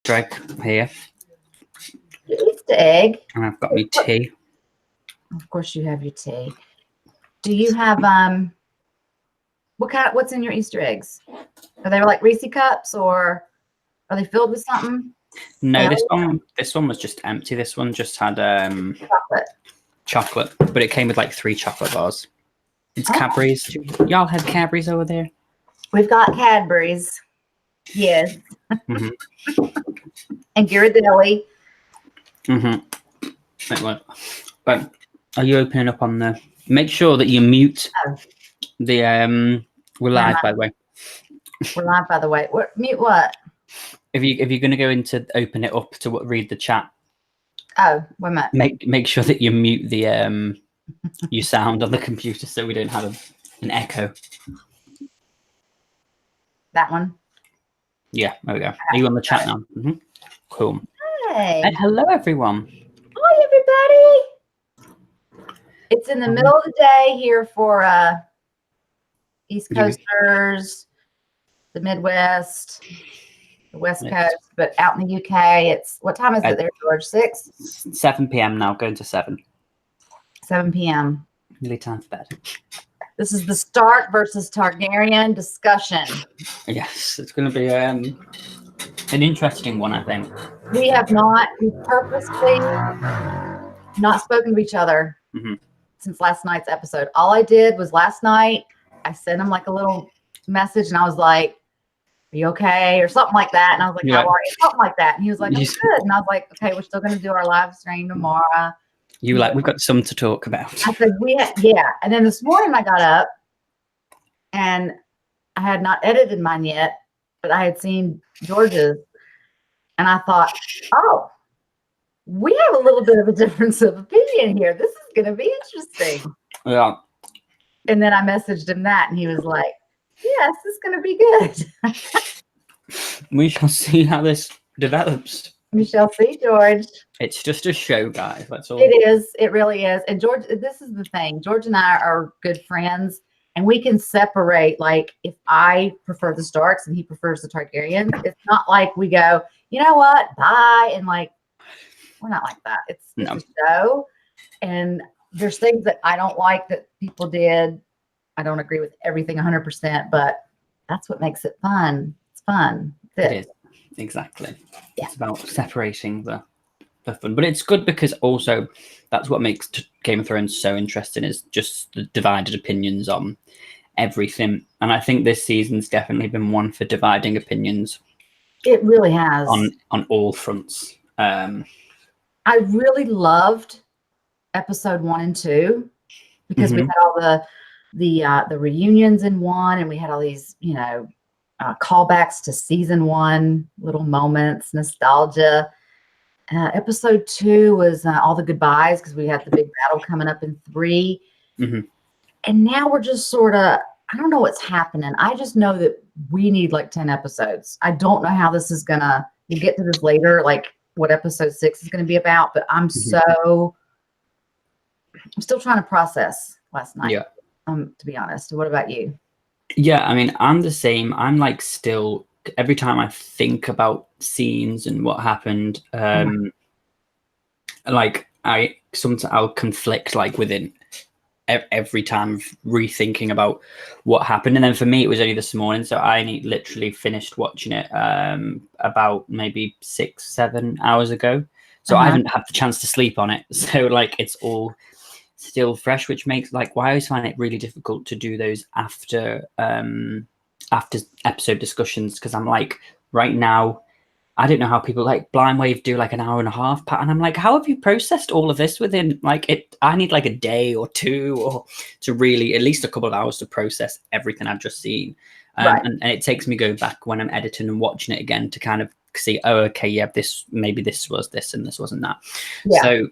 Easter egg here. Easter egg. And I've got me tea. Of course you have your tea. Do you have what's in your Easter eggs? Are they like Reese cups or are they filled with something? No, this one was just empty. This one just had chocolate, but it came with like 3 chocolate bars. It's Cadbury's. Y'all have Cadbury's over there? We've got Cadbury's. Yes. Mm-hmm. And Ghirardelli. Mm-hmm. But are you opening up on the... Make sure that you mute the... We're live, by the way. We're live, by the way. Mute what? If you're going to go into open it up to read the chat. Oh, wait a minute. Make sure that you mute the your sound on the computer so we don't have an echo. That one? Yeah, there we go. Are you on the chat now? Mm-hmm. Cool. Hey. And hello, everyone. Hi, everybody. It's in the middle of the day here for East Coasters, the Midwest, the West Coast, but out in the UK, it's... What time is it there, George? 6? 7 p.m. now, going to 7. 7 p.m. Nearly time for bed. This is the Stark versus Targaryen discussion. Yes, it's going to be an interesting one, I think. We purposely not spoken to each other since last night's episode. All I did was last night, I sent him like a little message and I was like, "Are you okay?" or something like that. And I was like, "How are you?" Something like that. And he was like, "I'm good." And I was like, "Okay, we're still going to do our live stream tomorrow." You were like, "We've got some to talk about." I said, yeah. And then this morning I got up and I had not edited mine yet, but I had seen George's and I thought, oh, we have a little bit of a difference of opinion here. This is going to be interesting. Yeah. And then I messaged him that and he was like, yes, it's going to be good. We shall see how this develops. We shall see, George. It's just a show, guys. That's all. It is. It really is. And George, this is the thing. George and I are good friends, and we can separate. Like, if I prefer the Starks and he prefers the Targaryens, it's not like we go, you know what, bye. And like, we're not like that. It's a show. And there's things that I don't like that people did. I don't agree with everything 100%, but that's what makes it fun. It's fun. It is. Exactly. Yeah. It's about separating the fun, but it's good because also that's what makes Game of Thrones so interesting, is just the divided opinions on everything. And I think this season's definitely been one for dividing opinions. It really has on all fronts. I really loved episode 1 and 2 because we had all the reunions in 1, and we had all these callbacks to season 1, little moments, nostalgia. Episode 2 was all the goodbyes because we had the big battle coming up in 3. And now we're just sort of, I don't know what's happening. I just know that we need like 10 episodes. I don't know how this is going to, we'll get to this later, like what episode 6 is going to be about, but I'm still trying to process last night. Yeah. To be honest. What about you? Yeah, I mean, I'm the same. I'm like still, every time I think about scenes and what happened, like I'll conflict like within every time of rethinking about what happened. And then for me, it was only this morning. So I literally finished watching it about maybe 6-7 hours ago. So I haven't had the chance to sleep on it. So like it's all still fresh, which makes like why I always find it really difficult to do those after episode discussions, because I'm like, right now I don't know how people like Blind Wave do like an hour and a half, and I'm like, how have you processed all of this within like it? I need like a day or two, or to really at least a couple of hours to process everything I've just seen. And it takes me going back when I'm editing and watching it again to kind of see, oh, okay, yeah, this was this and this wasn't that. Yeah. So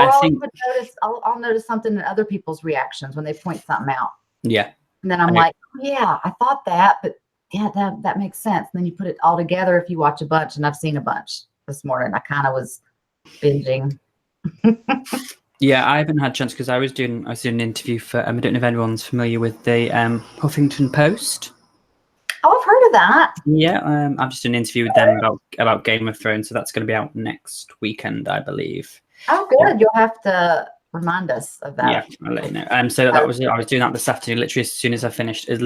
I'll notice something in other people's reactions when they point something out. Yeah. And then I'm like, yeah, I thought that, but yeah, that makes sense. And then you put it all together if you watch a bunch, and I've seen a bunch this morning. I kind of was binging. Yeah, I haven't had a chance because I was doing an interview for, I don't know if anyone's familiar with the Huffington Post. Oh, I've heard of that. Yeah, I've just done an interview with them about Game of Thrones, so that's going to be out next weekend, I believe. Oh, good. You'll have to remind us of that. Yeah, I'll let you know. So that was it. I was doing that this afternoon. Literally, as soon as I finished, it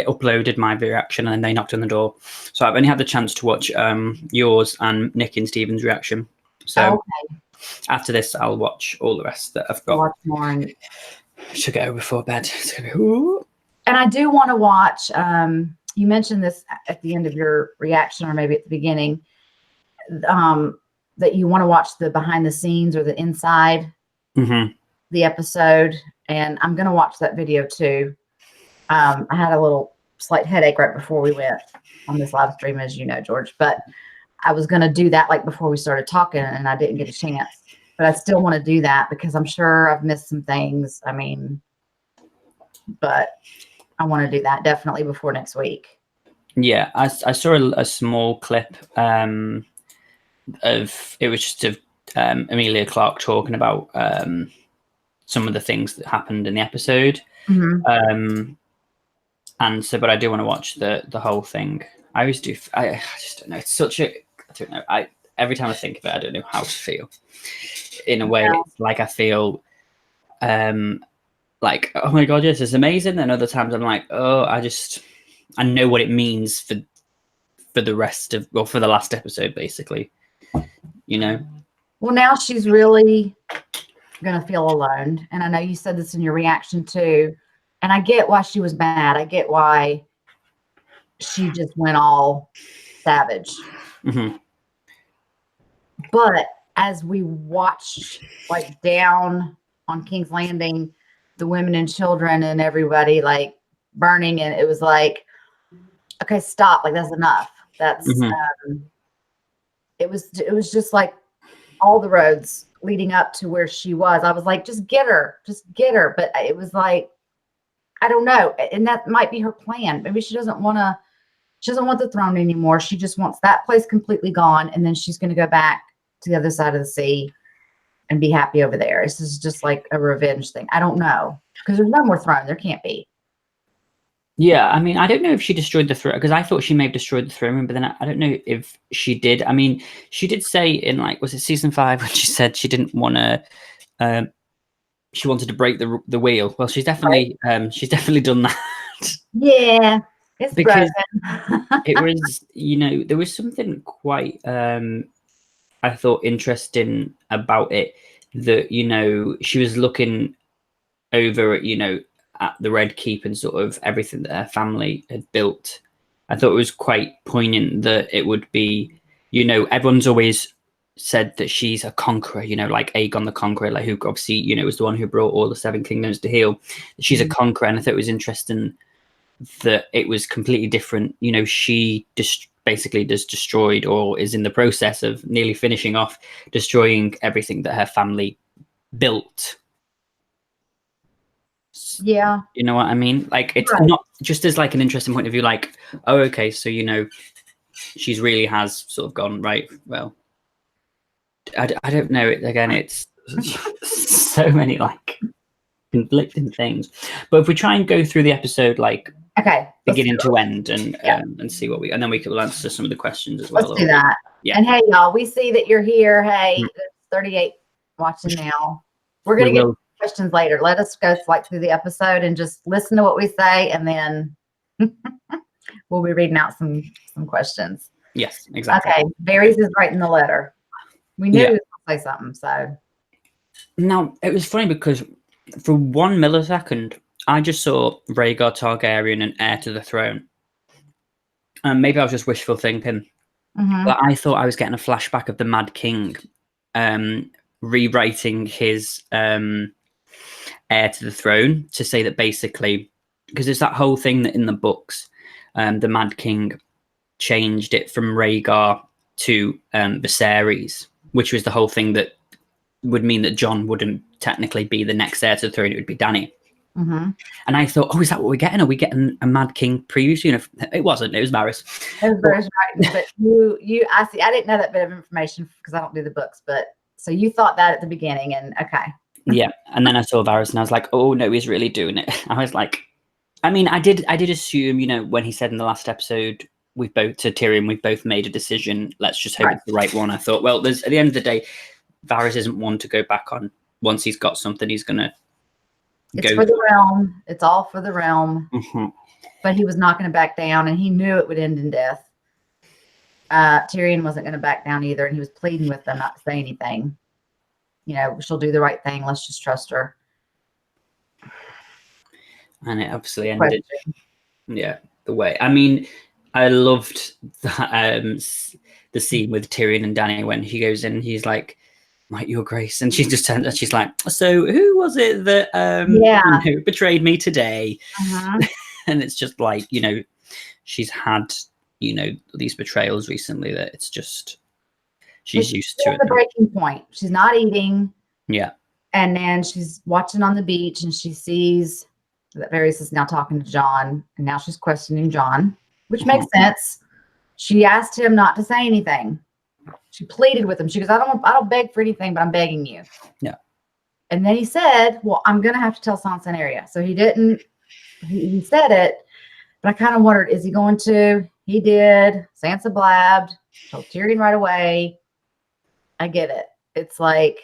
uploaded my reaction, and then they knocked on the door. So I've only had the chance to watch yours and Nick and Stephen's reaction. So after this, I'll watch all the rest that I've got. Watch more and should go before bed. It's gonna be, ooh. And I do want to watch. You mentioned this at the end of your reaction, or maybe at the beginning, that you want to watch the behind the scenes or the inside the episode. And I'm going to watch that video too. I had a little slight headache right before we went on this live stream, as you know, George, but I was going to do that like before we started talking, and I didn't get a chance, but I still want to do that because I'm sure I've missed some things. I mean, but I want to do that definitely before next week. Yeah, I saw a small clip of it was just of Emilia Clarke talking about some of the things that happened in the episode. And so, but I do want to watch the whole thing. I always do. I just don't know. It's such a. I don't know. Every time I think of it, I don't know how to feel. In a way, it's like I feel, like, oh my god, yes, it's amazing. And other times I'm like, oh, I know what it means for the rest of, well, for the last episode, basically. You know. Well, now she's really gonna feel alone, and I know you said this in your reaction too. And I get why she was mad. I get why she just went all savage. But as we watched, like, down on King's Landing, the women and children and everybody like burning, and it was like, okay, stop. Like, that's enough. That's it was just like all the roads leading up to where she was. I was like, just get her. But it was like, I don't know. And that might be her plan. Maybe she doesn't want the throne anymore. She just wants that place completely gone. And then she's going to go back to the other side of the sea and be happy over there. This is just like a revenge thing. I don't know. Because there's no more throne. There can't be. Yeah, I mean, I don't know if she destroyed the throne, because I thought she may have destroyed the throne room, but then I don't know if she did. I mean, she did say in, like, was it season 5 when she said she didn't want to, she wanted to break the wheel. Well, she's definitely done that. Yeah, it's because broken. It was, you know, there was something quite, I thought, interesting about it, that, you know, she was looking over at, you know, at the Red Keep and sort of everything that her family had built. I thought it was quite poignant that it would be, you know, everyone's always said that she's a conqueror, you know, like Aegon the Conqueror, like, who obviously, you know, was the one who brought all the 7 kingdoms to heel. She's a conqueror, and I thought it was interesting that it was completely different. You know, she basically just destroyed, or is in the process of nearly finishing off destroying everything that her family built. Yeah. You know what I mean? Like, it's not just as like an interesting point of view, like, oh, okay, so, you know, she's really has sort of gone, right, well, I don't know. Again, it's so many like conflicting things. But if we try and go through the episode, like, beginning to end, and see what we'll answer some of the questions as well. Let's do that. Yeah. And hey, y'all, we see that you're here. Hey, there's 38 watching now. We're gonna get questions later. Let us go through the episode and just listen to what we say, and then we'll be reading out some questions. Yes, exactly. Okay, Varys is writing the letter. We knew he was going to say something, so. Now, it was funny because for 1 millisecond, I just saw Rhaegar Targaryen and heir to the throne. And maybe I was just wishful thinking. But I thought I was getting a flashback of the Mad King rewriting his heir to the throne to say that basically, because there's that whole thing that in the books, the Mad King changed it from Rhaegar to Viserys, which was the whole thing that would mean that Jon wouldn't technically be the next heir to the throne. It would be Dany. And I thought, oh, is that what we're getting? Are we getting a Mad King preview? You know, it wasn't. It was Varys. It was Varys, right? But I see. I didn't know that bit of information because I don't do the books. But so you thought that at the beginning, and okay. Yeah, and then I saw Varys, and I was like, oh no, he's really doing it. I was like, I mean, I did assume, when he said in the last episode, we've both made a decision. Let's just hope it's the right one. I thought, well, at the end of the day, Varys isn't one to go back on. Once he's got something, he's gonna go. It's for the realm. It's all for the realm. Mm-hmm. But he was not going to back down, and he knew it would end in death. Tyrion wasn't going to back down either, and he was pleading with them not to say anything. She'll do the right thing. Let's just trust her. And it obviously ended. Yeah, the way. I mean, I loved that the scene with Tyrion and Dany when he goes in and he's like, Your Grace, and she just turns and she's like, so who was it that betrayed me today? Uh-huh. And it's just like, she's had these betrayals recently that it's just she's used to it. The breaking point. She's not eating. Yeah. And then she's watching on the beach and she sees that Varys is now talking to Jon, and now she's questioning Jon, which makes sense. She asked him not to say anything. She pleaded with him. She goes, I don't beg for anything, but I'm begging you. Yeah. And then he said, well, I'm going to have to tell Sansa and Arya. So he didn't, he said it, but I kind of wondered, is he going to? He did. Sansa blabbed, told Tyrion right away. I get it. It's like,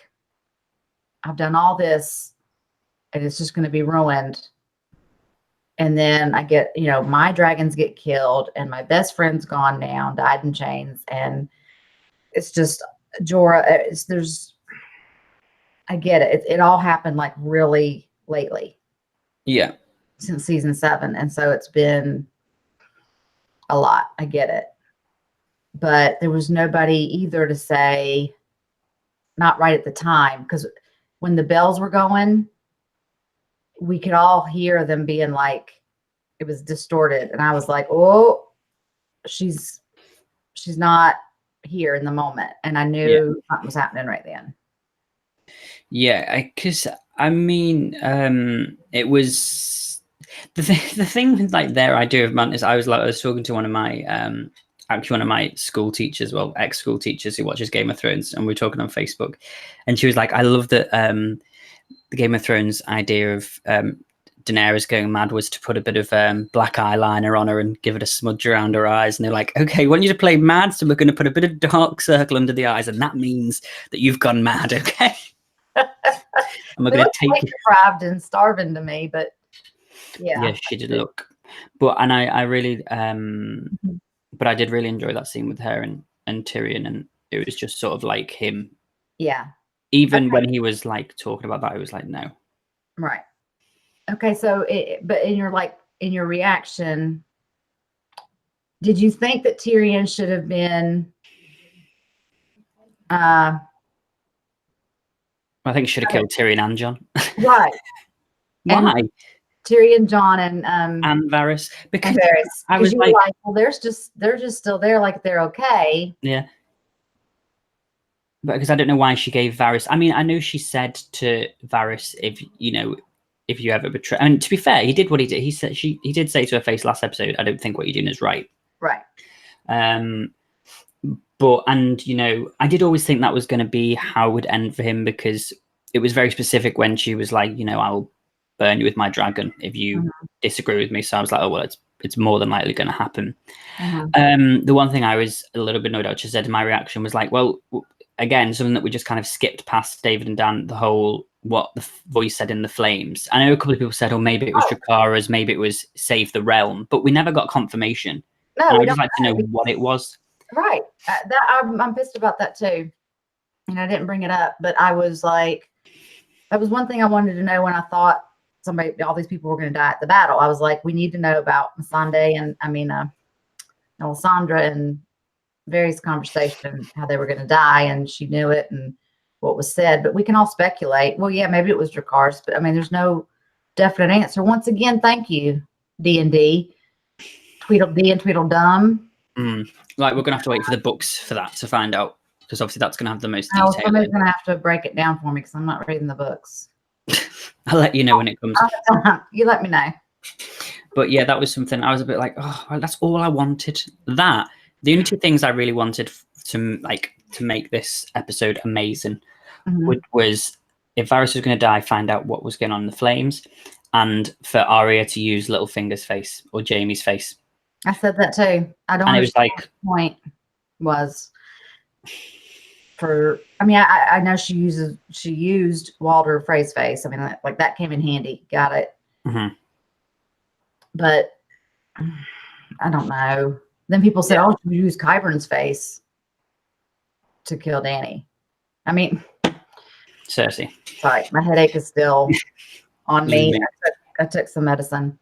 I've done all this and it's just going to be ruined. And then I get, my dragons get killed and my best friend's gone now, died in chains. And it's just Jorah. I get it. It all happened like really lately. Yeah. Since season 7. And so it's been a lot. I get it. But there was nobody either to say, not right at the time, because when the bells were going, we could all hear them being like, it was distorted. And I was like, oh, she's not here in the moment. And I knew something was happening right then. Yeah, because I mean, it was the thing with like their idea of Mantis. I was talking to one of my school teachers, ex-school teachers who watches Game of Thrones, and we were talking on Facebook, and she was like, I love that the Game of Thrones idea of Daenerys going mad was to put a bit of black eyeliner on her and give it a smudge around her eyes. And they're like, okay, we want you to play mad, so we're going to put a bit of dark circle under the eyes, and that means that you've gone mad, okay? And we're going to take you deprived and starving to me, but yeah, she did look. But and I really but I did really enjoy that scene with her and Tyrion, and it was just sort of like him. Yeah. Even when he was like talking about that, it was like, no. Right. Okay. So, but in your reaction, did you think that Tyrion should have been? I think he should have killed Tyrion and Jon. Right. Why? And Tyrion, Jon, and Varys. Because Varys. I was like, well, they're just still there, like they're okay. Yeah. But because I don't know why she gave Varys. I mean, I know she said to Varys, if you ever betray. And to be fair, he did what he did. He said he did say to her face last episode, I don't think what you're doing is right. Right. But I did always think that was going to be how it would end for him, because it was very specific when she was like, I'll burn you with my dragon if you disagree with me. So I was like, oh well, it's more than likely going to happen. The one thing I was a little bit annoyed at, she said in my reaction, was like, well, again, something that we just kind of skipped past David and Dan, the whole what the voice said in the flames. I know a couple of people said, oh, maybe it was Dracarys, maybe it was Save the Realm, but we never got confirmation. No, I'd just like to know what it was. Right. I'm pissed about that too. And I didn't bring it up, but I was like, that was one thing I wanted to know when I thought all these people were going to die at the battle. I was like, we need to know about Melisandre and Varys' conversation, how they were going to die, and she knew it and what was said. But we can all speculate. Well, yeah, maybe it was Dracarys, but I mean, there's no definite answer. Once again, thank you, D&D, Tweedledee and Tweedledum. Like, we're going to have to wait for the books for that to find out, because obviously that's going to have the most detail. Somebody's going to have to break it down for me, because I'm not reading the books. I'll let you know when it comes. You let me know. But yeah, that was something I was a bit like, oh, well, that's all I wanted. That the only two things I really wanted to make this episode amazing was if Varys was going to die, find out what was going on in the flames, and for Arya to use Littlefinger's face or Jaime's face. I said that too. I don't. And it was like, what the point was for. I mean, I know she used Walder Frey's face. I mean, like that came in handy. Got it. mm-hmm. But I don't know. Then people said, "Oh, she used Qyburn's face to kill Dany." I mean, Cersei. Sorry, my headache is still on me. I took some medicine.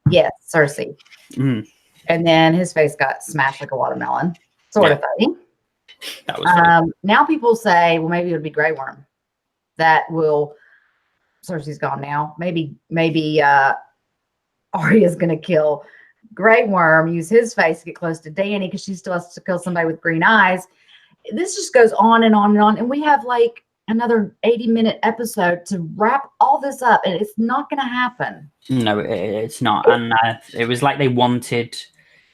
Yes, Cersei. Mm. And then his face got smashed like a watermelon. Sort of funny. That was funny. Now people say, well, maybe it would be Grey Worm. That will. Cersei's gone now. Maybe Arya's going to kill Grey Worm, use his face to get close to Dany because she still has to kill somebody with green eyes. This just goes on and on and on. And we have like another 80-minute episode to wrap all this up. And it's not going to happen. No, it's not. And it was like they wanted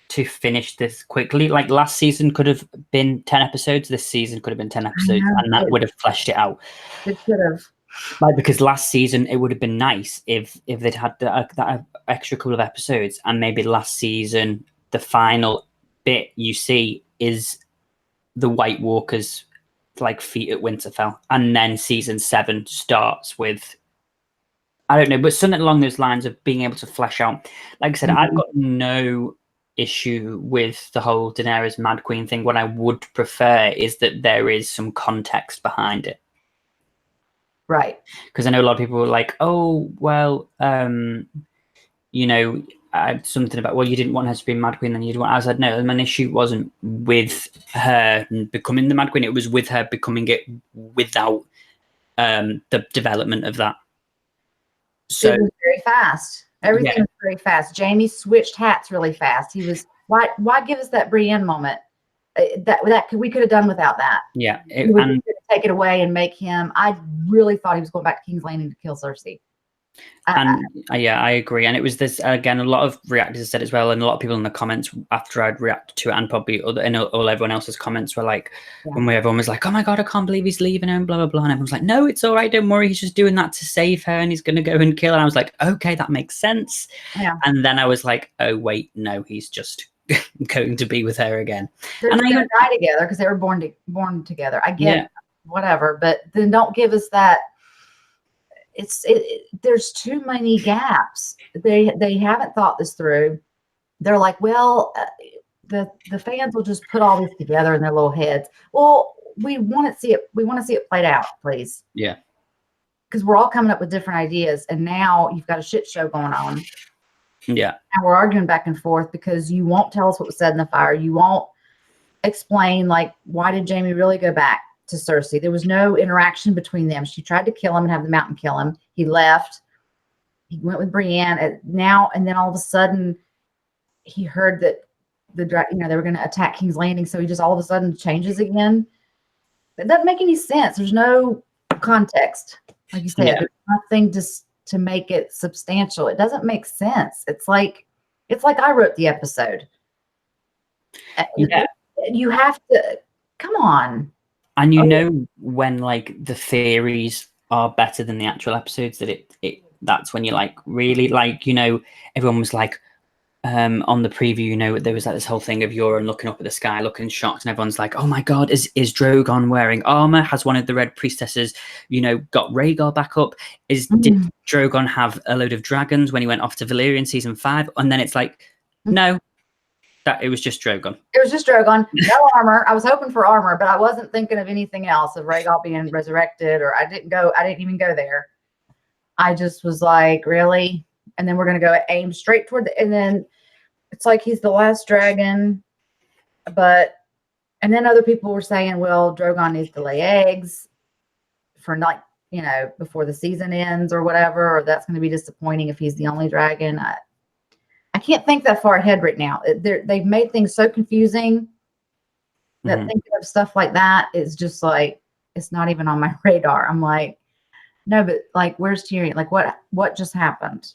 to finish this quickly. Like last season could have been 10 episodes. This season could have been 10 episodes. And that would have fleshed it out. It should have. Like, because last season it would have been nice if they'd had that extra couple of episodes, and maybe last season the final bit you see is the White Walkers like feet at Winterfell, and then season 7 starts with, I don't know, but something along those lines of being able to flesh out. Like I said, I've got no issue with the whole Daenerys Mad Queen thing. What I would prefer is that there is some context behind it. Right. Because I know a lot of people were like, oh, well, you know, something about, well, you didn't want her to be Mad Queen, and you didn't want. I said, no, my issue wasn't with her becoming the Mad Queen. It was with her becoming it without the development of that. So it was very fast. Everything was very fast. Jaime switched hats really fast. He was, why give us that Brienne moment? That we could have done without that. Yeah, and take it away and make him. I really thought he was going back to King's Landing to kill Cersei. I agree. And it was this again. A lot of reactors said as well, and a lot of people in the comments after I'd reacted to it, and probably all everyone else's comments were like, when everyone was like, "Oh my god, I can't believe he's leaving her," and blah blah blah, and everyone's like, "No, it's all right, don't worry, he's just doing that to save her, and he's going to go and kill her." And I was like, "Okay, that makes sense." Yeah. And then I was like, "Oh wait, no, he's just." Going to be with her again. They're going to die together because they were born together. I get whatever, but then don't give us that. There's too many gaps. They haven't thought this through. They're like, well, the fans will just put all this together in their little heads. Well, we want to see it. We want to see it played out, please. Yeah. Because we're all coming up with different ideas, and now you've got a shit show going on. Yeah. And we're arguing back and forth because you won't tell us what was said in the fire. You won't explain, like, why did Jaime really go back to Cersei? There was no interaction between them. She tried to kill him and have the mountain kill him. He left. He went with Brienne. And then all of a sudden, he heard that they were going to attack King's Landing. So he just all of a sudden changes again. It doesn't make any sense. There's no context. Like you said, there's nothing to make it substantial. It doesn't make sense. It's like I wrote the episode. Yeah. You have to come on. And you know when like the theories are better than the actual episodes, that that's when you're like really like, everyone was like on the preview, there was like this whole thing of Euron looking up at the sky, looking shocked, and everyone's like, oh my god, is Drogon wearing armor? Has one of the Red Priestesses, got Rhaegar back up? Did Drogon have a load of dragons when he went off to Valyrian season 5? And then it's like, no, that it was just Drogon. It was just Drogon, no armor. I was hoping for armor, but I wasn't thinking of anything else, of Rhaegar being resurrected, or I didn't even go there. I just was like, really? And then we're gonna go aim straight toward and then it's like he's the last dragon, and then other people were saying, well, Drogon needs to lay eggs for not, before the season ends or whatever, or that's going to be disappointing if he's the only dragon. I can't think that far ahead right now. They've made things so confusing that thinking of stuff like that is just like, it's not even on my radar. I'm like, no, but like, where's Tyrion? Like, what just happened?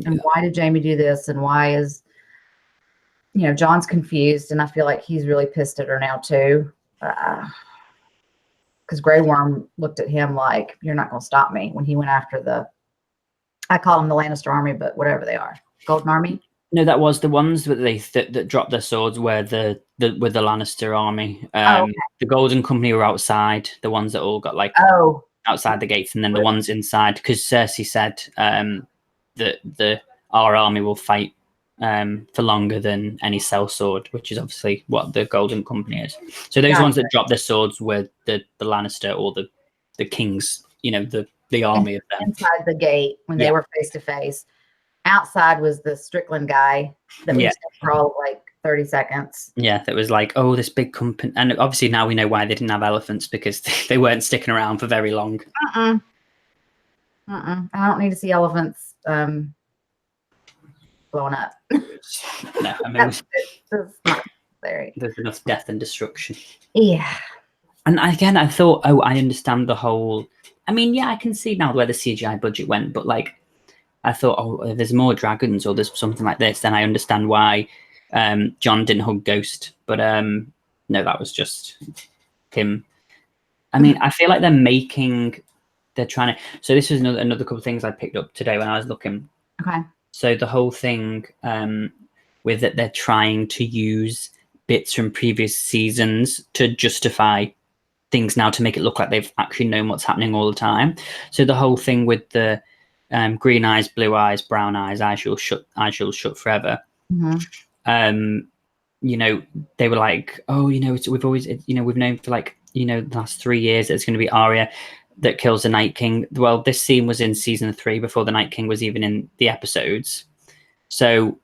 And why did Jaime do this? And why is, John's confused, and I feel like he's really pissed at her now too. Because Grey Worm looked at him like, you're not going to stop me, when he went after the I call them the Lannister Army, but whatever they are, Golden Army. No, that was the ones that that dropped their swords were the Lannister army. Okay. The Golden Company were outside, the ones that all got like outside the gates, and then the ones inside, because Cersei said that our army will fight for longer than any sellsword, which is obviously what the Golden Company is. So those ones that dropped their swords were the Lannister or the kings, the army of them. Inside the gate when they were face to face. Outside was the Strickland guy that we for all like 30 seconds. Yeah, that was like, oh, this big company. And obviously now we know why they didn't have elephants, because they weren't sticking around for very long. I don't need to see elephants blowing up. No, I mean, there's enough death and destruction. Yeah. And again, I thought, I understand the whole... I mean, yeah, I can see now where the CGI budget went, but like, I thought, if there's more dragons or there's something like this, then I understand why Jon didn't hug Ghost. But no, that was just him. I mean, I feel like they're trying to... So this was another couple of things I picked up today when I was looking. Okay. So the whole thing with that they're trying to use bits from previous seasons to justify things now to make it look like they've actually known what's happening all the time. So the whole thing with the green eyes, blue eyes, brown eyes, I shall shut forever. Mm-hmm. They were like, oh, we've known for like, the last 3 years that it's going to be Arya that kills the Night King. Well, this scene was in season 3 before the Night King was even in the episodes. So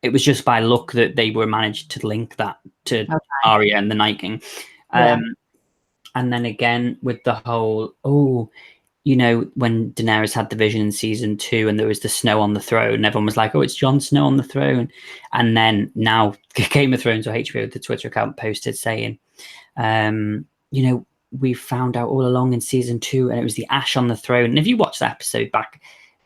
it was just by luck that they were managed to link that to Arya and the Night King. And then again with the whole, when Daenerys had the vision in season 2 and there was the snow on the throne, and everyone was like, oh, it's Jon Snow on the throne. And then now Game of Thrones or HBO, the Twitter account posted saying, we found out all along in season 2 and it was the ash on the throne. And if you watch that episode back,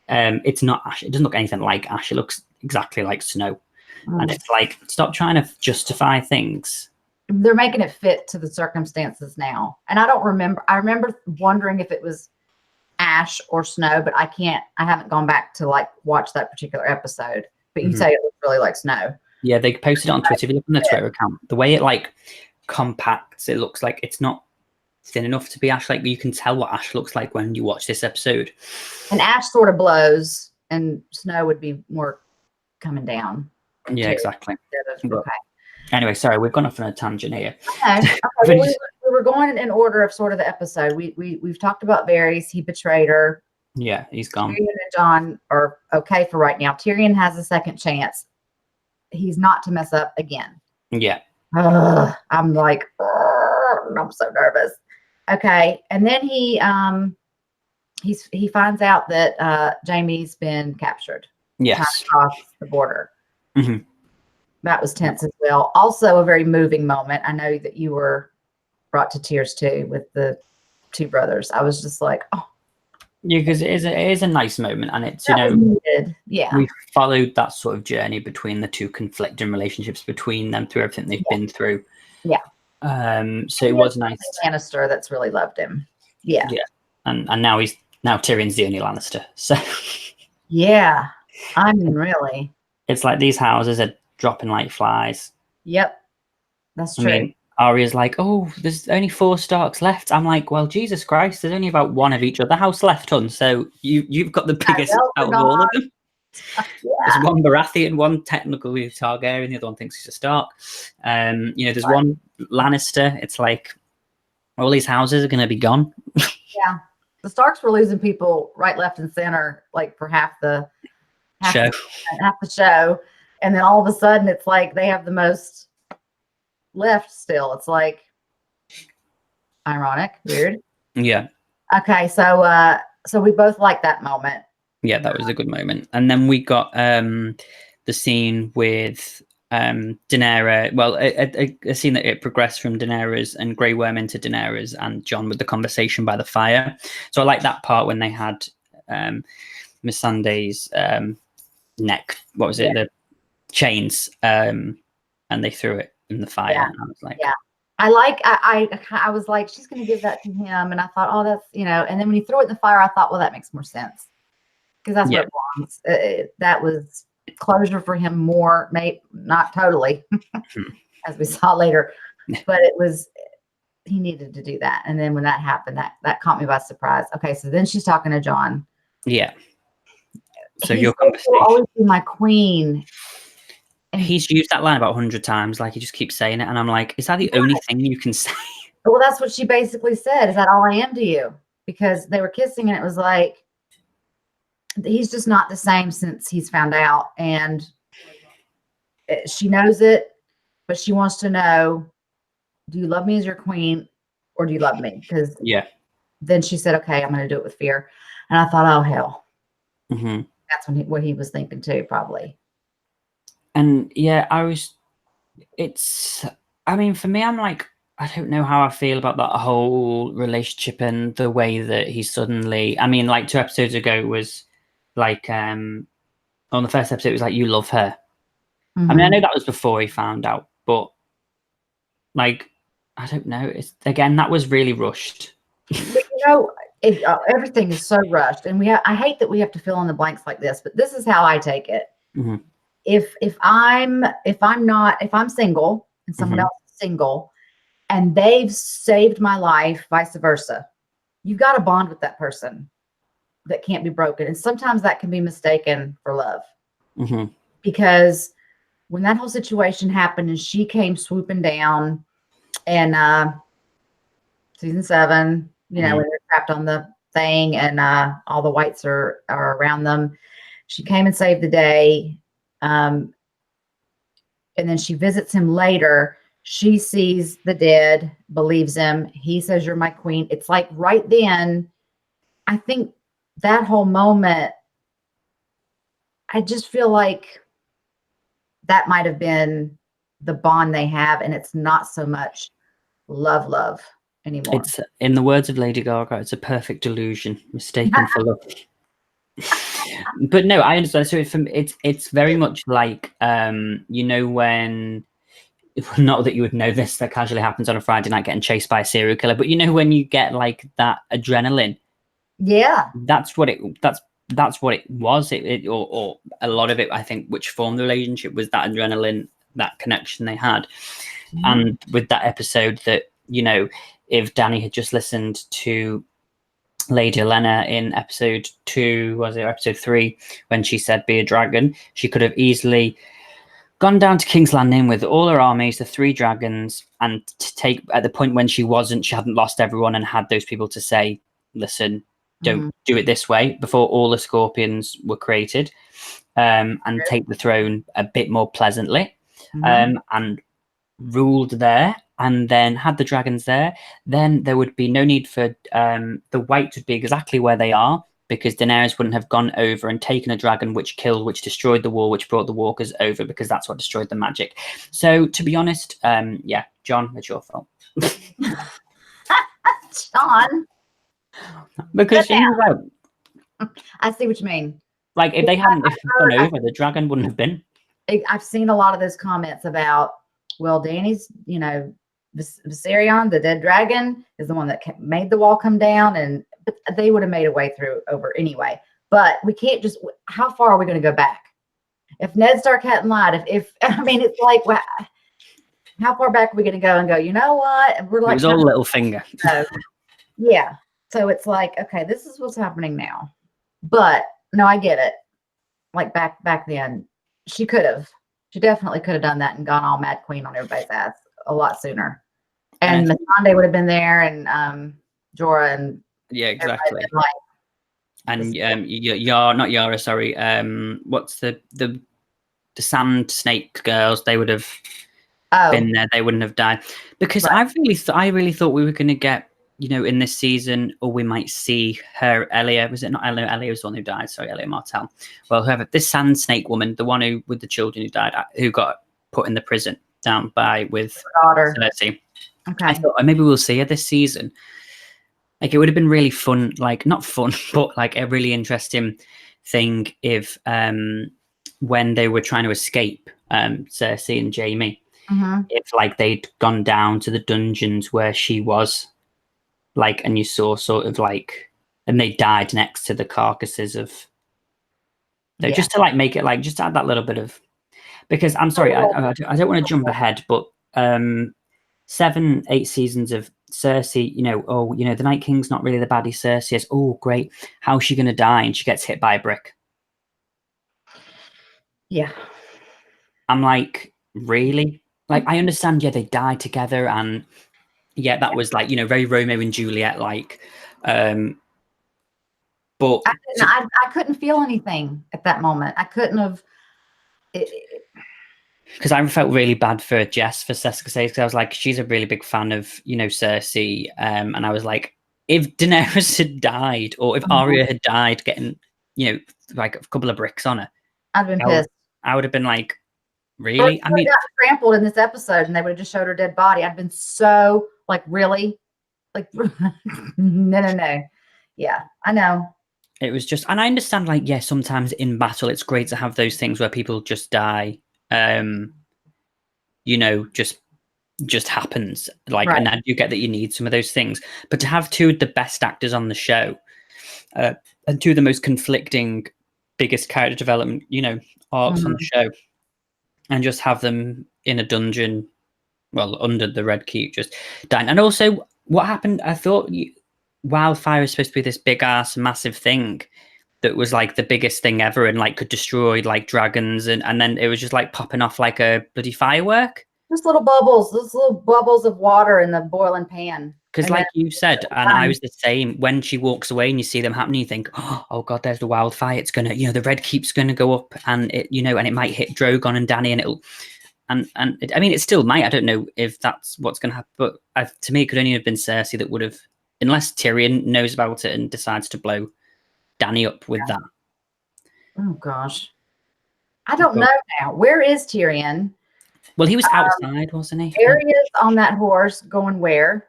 it's not ash. It doesn't look anything like ash. It looks exactly like snow. And it's like, stop trying to justify things. They're making it fit to the circumstances now. And I remember wondering if it was ash or snow, but I haven't gone back to like watch that particular episode. But you say it looks really like snow. Yeah, they posted it on Twitter. If you look on the Twitter account, the way it like compacts, it looks like it's not thin enough to be ash. Like you can tell what ash looks like when you watch this episode. And ash sort of blows, and snow would be more coming down. Yeah, exactly. Okay. Anyway, sorry, we've gone off on a tangent here. Okay. Well, we were going in order of sort of the episode. We've talked about Varys. He betrayed her. Yeah, he's gone. Tyrion and Jon are okay for right now. Tyrion has a second chance. He's not to mess up again. Yeah. I'm like, I'm so nervous. Okay, and then he finds out that Jaime's been captured. Yes. Across the border. Mm-hmm. That was tense as well. Also a very moving moment. I know that you were brought to tears too with the two brothers. I was just like, oh. Yeah, because it is a nice moment, and it's needed. Yeah, we followed that sort of journey between the two conflicting relationships between them through everything they've been through. Yeah. So it was nice. Lannister that's really loved him. Yeah. Yeah, and now Tyrion's the only Lannister. So. Yeah, I mean, really. It's like these houses are dropping like flies. Yep, that's true. I mean, Arya's like, oh, there's only 4 Starks left. I'm like, well, Jesus Christ, there's only about 1 of each other house left, hun. So you've got the biggest out of all of them. Yeah. There's 1 Baratheon, 1 technically Targaryen, the other one thinks he's a Stark. There's 1 Lannister. It's like all these houses are going to be gone. Yeah, the Starks were losing people right, left, and center, like for half the show, and then all of a sudden, it's like they have the most left still. It's like ironic, weird. Yeah. Okay, so we both like that moment. Yeah, that was a good moment. And then we got the scene with Daenerys. Well, a scene that it progressed from Daenerys and Grey Worm into Daenerys and Jon with the conversation by the fire. So I like that part when they had Missandei's neck. What was it? The chains. And they threw it in the fire. Yeah. And I was like, yeah. I was like, she's going to give that to him. And I thought, oh, that's, and then when you throw it in the fire, I thought, well, that makes more sense. because that's where it belongs. That was closure for him more, not totally, as we saw later, but he needed to do that. And then when that happened, that caught me by surprise. Okay, so then she's talking to John. Yeah. So He your said, conversation. "You'll always be my queen." And he's used that line about 100 times. Like, he just keeps saying it. And I'm like, is that the only thing you can say? Well, that's what she basically said. Is that all I am to you? Because they were kissing and it was like, he's just not the same since he's found out. And she knows it, but she wants to know, do you love me as your queen or do you love me? Because then she said, okay, I'm going to do it with fear. And I thought, oh, hell. Mm-hmm. That's what he was thinking too, probably. And yeah, I mean, for me, I'm like, I don't know how I feel about that whole relationship and the way that he suddenly, I mean, like 2 episodes ago it was like, on the first episode, it was like, you love her. Mm-hmm. I mean, I know that was before he found out, but like, I don't know. Again, that was really rushed. But, everything is so rushed, and I hate that we have to fill in the blanks like this, but this is how I take it. Mm-hmm. If I'm single and someone else is single and they've saved my life, vice versa, you've got to bond with that person that can't be broken. And sometimes that can be mistaken for love. Mm-hmm. Because when that whole situation happened and she came swooping down and season 7, when they're trapped on the thing and all the whites are around them, she came and saved the day. And then she visits him later. She sees the dead, believes him. He says, you're my queen. It's like right then, I think that whole moment, I just feel like that might have been the bond they have. And it's not so much love anymore. It's, in the words of Lady Gaga, it's a perfect delusion, mistaken for love. But no, I understand. So it's very much like, when, not that you would know this, that casually happens on a Friday night, getting chased by a serial killer, but when you get like that adrenaline, that's what it was. Or a lot of it, I think, which formed the relationship, was that adrenaline, that connection they had. Mm-hmm. And with that episode, that if Dany had just listened to Lady Olenna in episode 2, was it episode 3, when she said be a dragon, she could have easily gone down to King's Landing with all her armies, the 3 dragons, and to take, at the point when she hadn't lost everyone and had those people to say, listen, don't do it this way, before all the scorpions were created, and take the throne a bit more pleasantly, and ruled there, and then had the dragons there, then there would be no need for the whites would be exactly where they are, because Daenerys wouldn't have gone over and taken a dragon which killed, which destroyed the wall, which brought the walkers over, because that's what destroyed the magic. So to be honest, John, it's your fault. John, because I see what you mean. Like, if they hadn't gone over, the dragon wouldn't have been. I've seen a lot of those comments about, well, Dany's, Viserion, the dead dragon, is the one that made the wall come down, but they would have made a way over anyway. But we can't just, how far are we going to go back? If Ned Stark hadn't lied, it's like, well, how far back are we going to go and go, you know what? And we're like, it was all Littlefinger. Yeah. So it's like, okay, this is what's happening now. But no, I get it. Like back then, she definitely could have done that and gone all Mad Queen on everybody's ass a lot sooner. And Missandei would have been there, and Jorah, and exactly. And not Yara, sorry. What's the sand snake girls? They would have been there. They wouldn't have died, because I really thought we were going to get, in this season, or we might see her, Elia. Was it not Elia? Elia was the one who died. Sorry, Elia Martell. Well, whoever, this sand snake woman, the one who with the children who died, who got put in the prison down with Cersei. Okay. I thought maybe we'll see her this season. Like, it would have been really fun, like not fun, but like a really interesting thing if when they were trying to escape, Cersei and Jaime, if like they'd gone down to the dungeons where she was, like, and you saw sort of like, and they died next to the carcasses of though, just to like make it like just add that little bit of, because I'm sorry, I don't want to jump ahead, but 7, 8 seasons of Cersei, the Night King's not really the baddie. Cersei is, oh great, how's she gonna die? And she gets hit by a brick. Yeah. I'm like, really? Like, I understand, yeah, they died together, and yeah, that was like, very Romeo and Juliet like. But I couldn't feel anything at that moment. I couldn't have. Because I felt really bad for Jess for Seska Says, because I was like, she's a really big fan of, Cersei. And I was like, if Daenerys had died, or if Arya had died getting, like a couple of bricks on her, I'd been pissed. I would have been like, really? I mean, got trampled in this episode and they would have just showed her dead body. I'd been so like, really? Like, no. Yeah, I know. It was just, and I understand, like, yeah, sometimes in battle, it's great to have those things where people just die. Just happens, like, right. And I do get that you need some of those things, but to have two of the best actors on the show, and two of the most conflicting, biggest character development, arcs on the show, and just have them in a dungeon, well, under the Red Keep, just dying. And also, what happened? I thought wildfire is supposed to be this big ass massive thing that was like the biggest thing ever, and like could destroy like dragons, and then it was just like popping off like a bloody firework. Just little bubbles, those little bubbles of water in the boiling pan. Because like you said, and I was the same, when she walks away and you see them happening, you think, oh God, there's the wildfire. It's going to, the Red Keep's going to go up, and it, and it might hit Drogon and Dany, and it'll, I mean, it still might. I don't know if that's what's going to happen, but to me, it could only have been Cersei that would have, unless Tyrion knows about it and decides to blow Dany up with that. Oh gosh. I don't know now. Where is Tyrion? Well, he was outside, wasn't he? Arya's on that horse going where?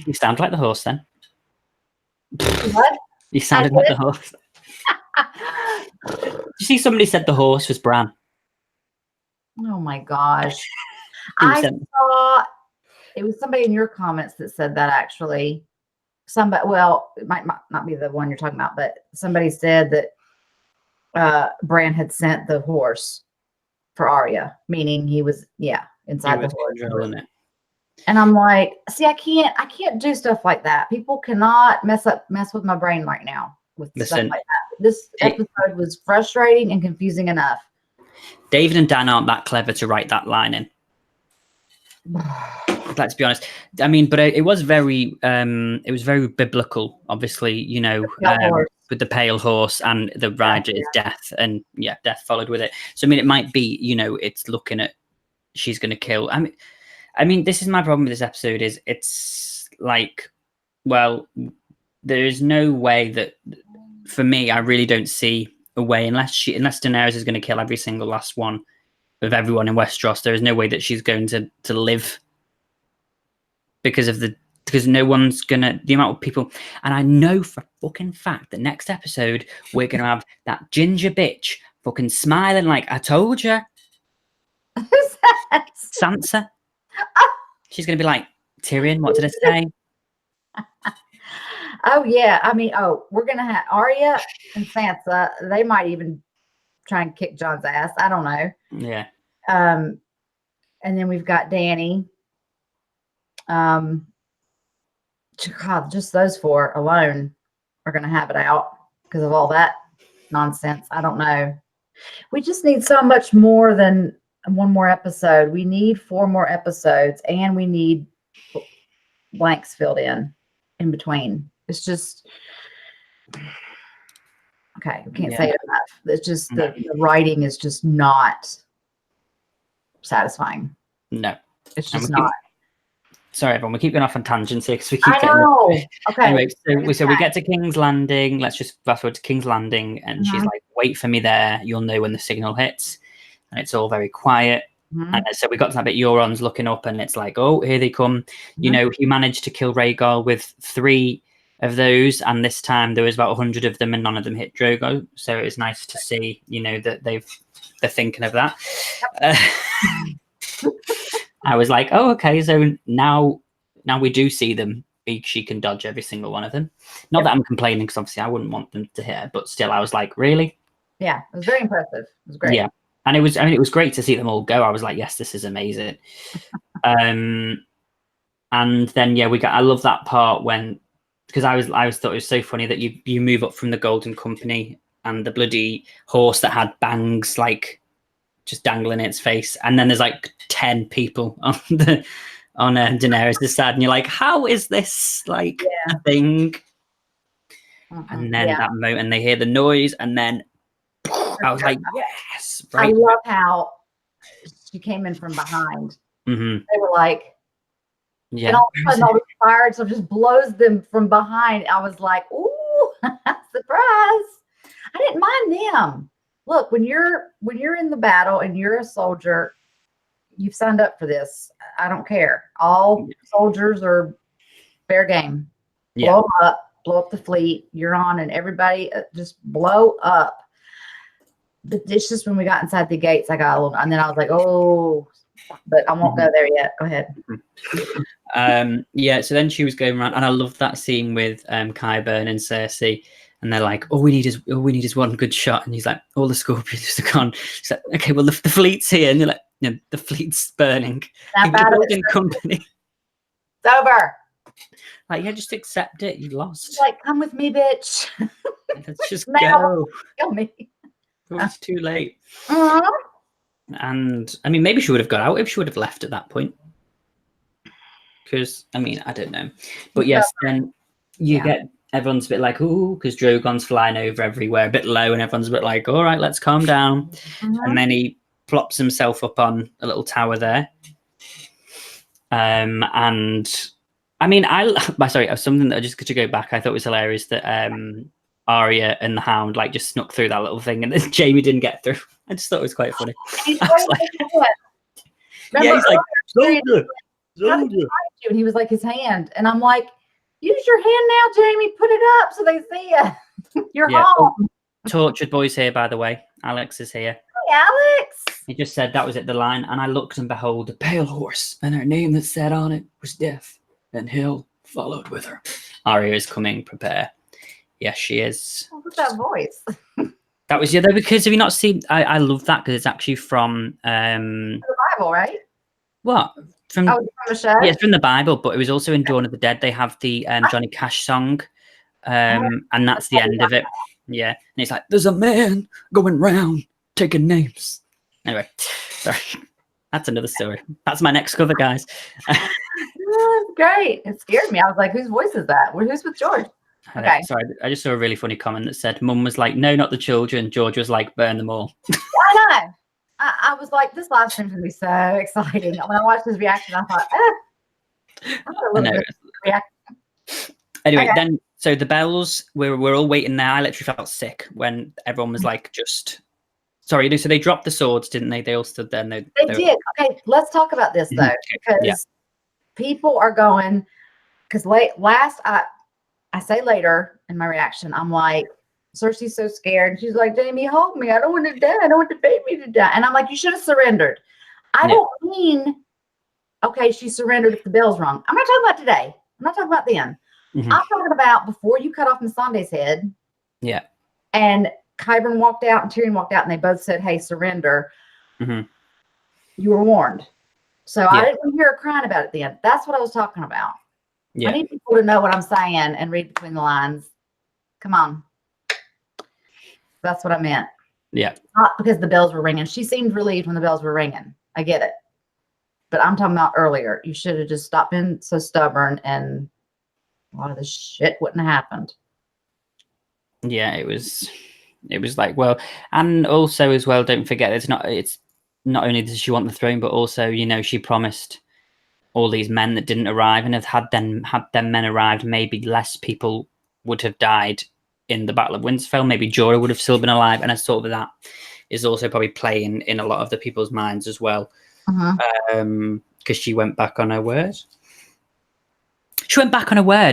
You sound like the horse then. What? You sounded like the horse. Did you see somebody said the horse was Bran? Oh my gosh. I saw it was somebody in your comments that said that, actually. Somebody, well, it might not be the one you're talking about, but somebody said that Bran had sent the horse for Arya, meaning he was, inside the horse. And I'm like, see, I can't do stuff like that. People cannot mess with my brain right now with stuff like that. This episode was frustrating and confusing enough. David and Dan aren't that clever to write that line in. Let's be honest. I mean, but it was very biblical, obviously, with the pale horse and the rider's death, and death followed with it. So I mean, it might be, it's looking at, she's going to kill. I mean, this is my problem with this episode, is it's like, well, there is no way that, for me, I really don't see a way, unless Daenerys is going to kill every single last one of everyone in Westeros. There is no way that she's going to live, because no one's gonna, the amount of people. And I know for a fucking fact that next episode we're gonna have that ginger bitch fucking smiling like, I told you. Who's that? Sansa. She's gonna be like, Tyrion, what did I say? Oh yeah, I mean, we're gonna have Arya and Sansa. They might even try and kick Jon's ass. I don't know. Yeah. And then we've got Dany. God, just those four alone are gonna have it out because of all that nonsense. I don't know. We just need so much more than one more episode. We need 4 more episodes, and we need blanks filled in between. It's just, okay, we can't say it enough. It's just the writing is just not satisfying. No, it's just not. Sorry, everyone. We keep going off on tangents here because we keep. I know. Okay. Anyway, so we get to King's Landing. Let's just fast forward to King's Landing, and she's like, "Wait for me there. You'll know when the signal hits." And it's all very quiet. And so we got to that bit. Euron's looking up, and it's like, "Oh, here they come." He managed to kill Rhaegar with 3 of those, and this time there was about 100 of them, and none of them hit Drogo. So it was nice to see, that they're thinking of that. I was like, oh, okay, so now we do see them she can dodge every single one of them. Not that I'm complaining, because obviously I wouldn't want them to hit her, but still, I was like, really? Yeah, it was very impressive. It was great. Yeah, and it was great to see them all go. I was like, yes, this is amazing. And then I love that part when, because I thought it was so funny that you move up from the Golden Company and the bloody horse that had bangs like just dangling in its face, and then there's like 10 people on Daenerys' side, and you're like, how is this like a thing? And then that moment they hear the noise, and then I was like, yes, right. I love how she came in from behind. Mm-hmm. They were like, yeah, and all of a sudden all the fire so just blows them from behind. I was like, ooh, surprise. I didn't mind them. Look, when you're in the battle and you're a soldier, you've signed up for this. I don't care. All soldiers are fair game. Blow up the fleet. You're on, and everybody just blow up. But it's just when we got inside the gates, I got a little, and then I was like, oh, but I won't go there yet. Go ahead. So then she was going around, and I love that scene with Qyburn and Cersei, and they're like, all we need is one good shot, and he's like, all the scorpions are gone. She's like, okay, well the fleet's here, and you're like, no, the fleet's burning. The Golden Company. It's over. Like, yeah, just accept it. You lost. She's like, come with me, bitch. Let's just go. Kill me. It's too late. Uh-huh. And I mean, maybe she would have got out if she would have left at that point. Because I mean, I don't know. But yes, then you get everyone's a bit like, ooh, because Drogon's flying over everywhere, a bit low, and everyone's a bit like, all right, let's calm down. And then he plops himself up on a little tower there. And I mean, something that just to go back, I thought was hilarious that Arya and the Hound like just snuck through that little thing, and then Jaime didn't get through. I just thought it was quite funny. He's like, Soldier. And he was like his hand, and I'm like, use your hand now, Jaime. Put it up so they see you. You're home. Tortured Boy's here, by the way. Alex is here. Hey, Alex. He just said that was it, the line, and I looked, and behold, a pale horse, and her name that sat on it was Death, and Hill followed with her. Arya is coming. Prepare. Yes, she is. What's that voice? That was though, because have you not seen? I love that because it's actually from the Bible, right? What? From the show? Yeah, it's from the Bible, but it was also in Dawn of the Dead. They have the Johnny Cash song, and that's the end of it. Yeah, and it's like, there's a man going round taking names. Anyway, sorry, that's another story. That's my next cover, guys. Great. It scared me. I was like, whose voice is that? Who's with George? Okay. Sorry, I just saw a really funny comment that said, Mum was like, no, not the children. George was like, burn them all. I know. I was like, this live stream's going to be so exciting. When I watched his reaction, I thought, Anyway, then, so the bells, we're all waiting there. I literally felt sick when everyone was like, sorry, so they dropped the swords, didn't they? They all stood there. And they did. Okay, let's talk about this, though, because people are going, because I say later in my reaction, I'm like, Cersei's so scared. And she's like, Jaime, hold me. I don't want to die. I don't want the baby to die. And I'm like, you should have surrendered. I don't mean, okay, she surrendered if the bell's rung. I'm not talking about today. I'm not talking about then. I'm talking about before you cut off Missandei's head. Yeah. And Qyburn walked out and Tyrion walked out and they both said, hey, surrender. You were warned. So I didn't hear her crying about it then. That's what I was talking about. Yeah. I need people to know what I'm saying and read between the lines. Come on. That's what I meant. Yeah. Not because the bells were ringing. She seemed relieved when the bells were ringing. I get it. But I'm talking about earlier. You should have just stopped being so stubborn and a lot of this shit wouldn't have happened. Yeah, it was like, well, and also as well, don't forget, it's not only does she want the throne, but also, you know, she promised all these men that didn't arrive, and had them men arrived, maybe less people would have died in the Battle of Winterfell. Maybe Jorah would have still been alive, and I sort of that is also probably playing in a lot of the people's minds as well, because she went back on her word.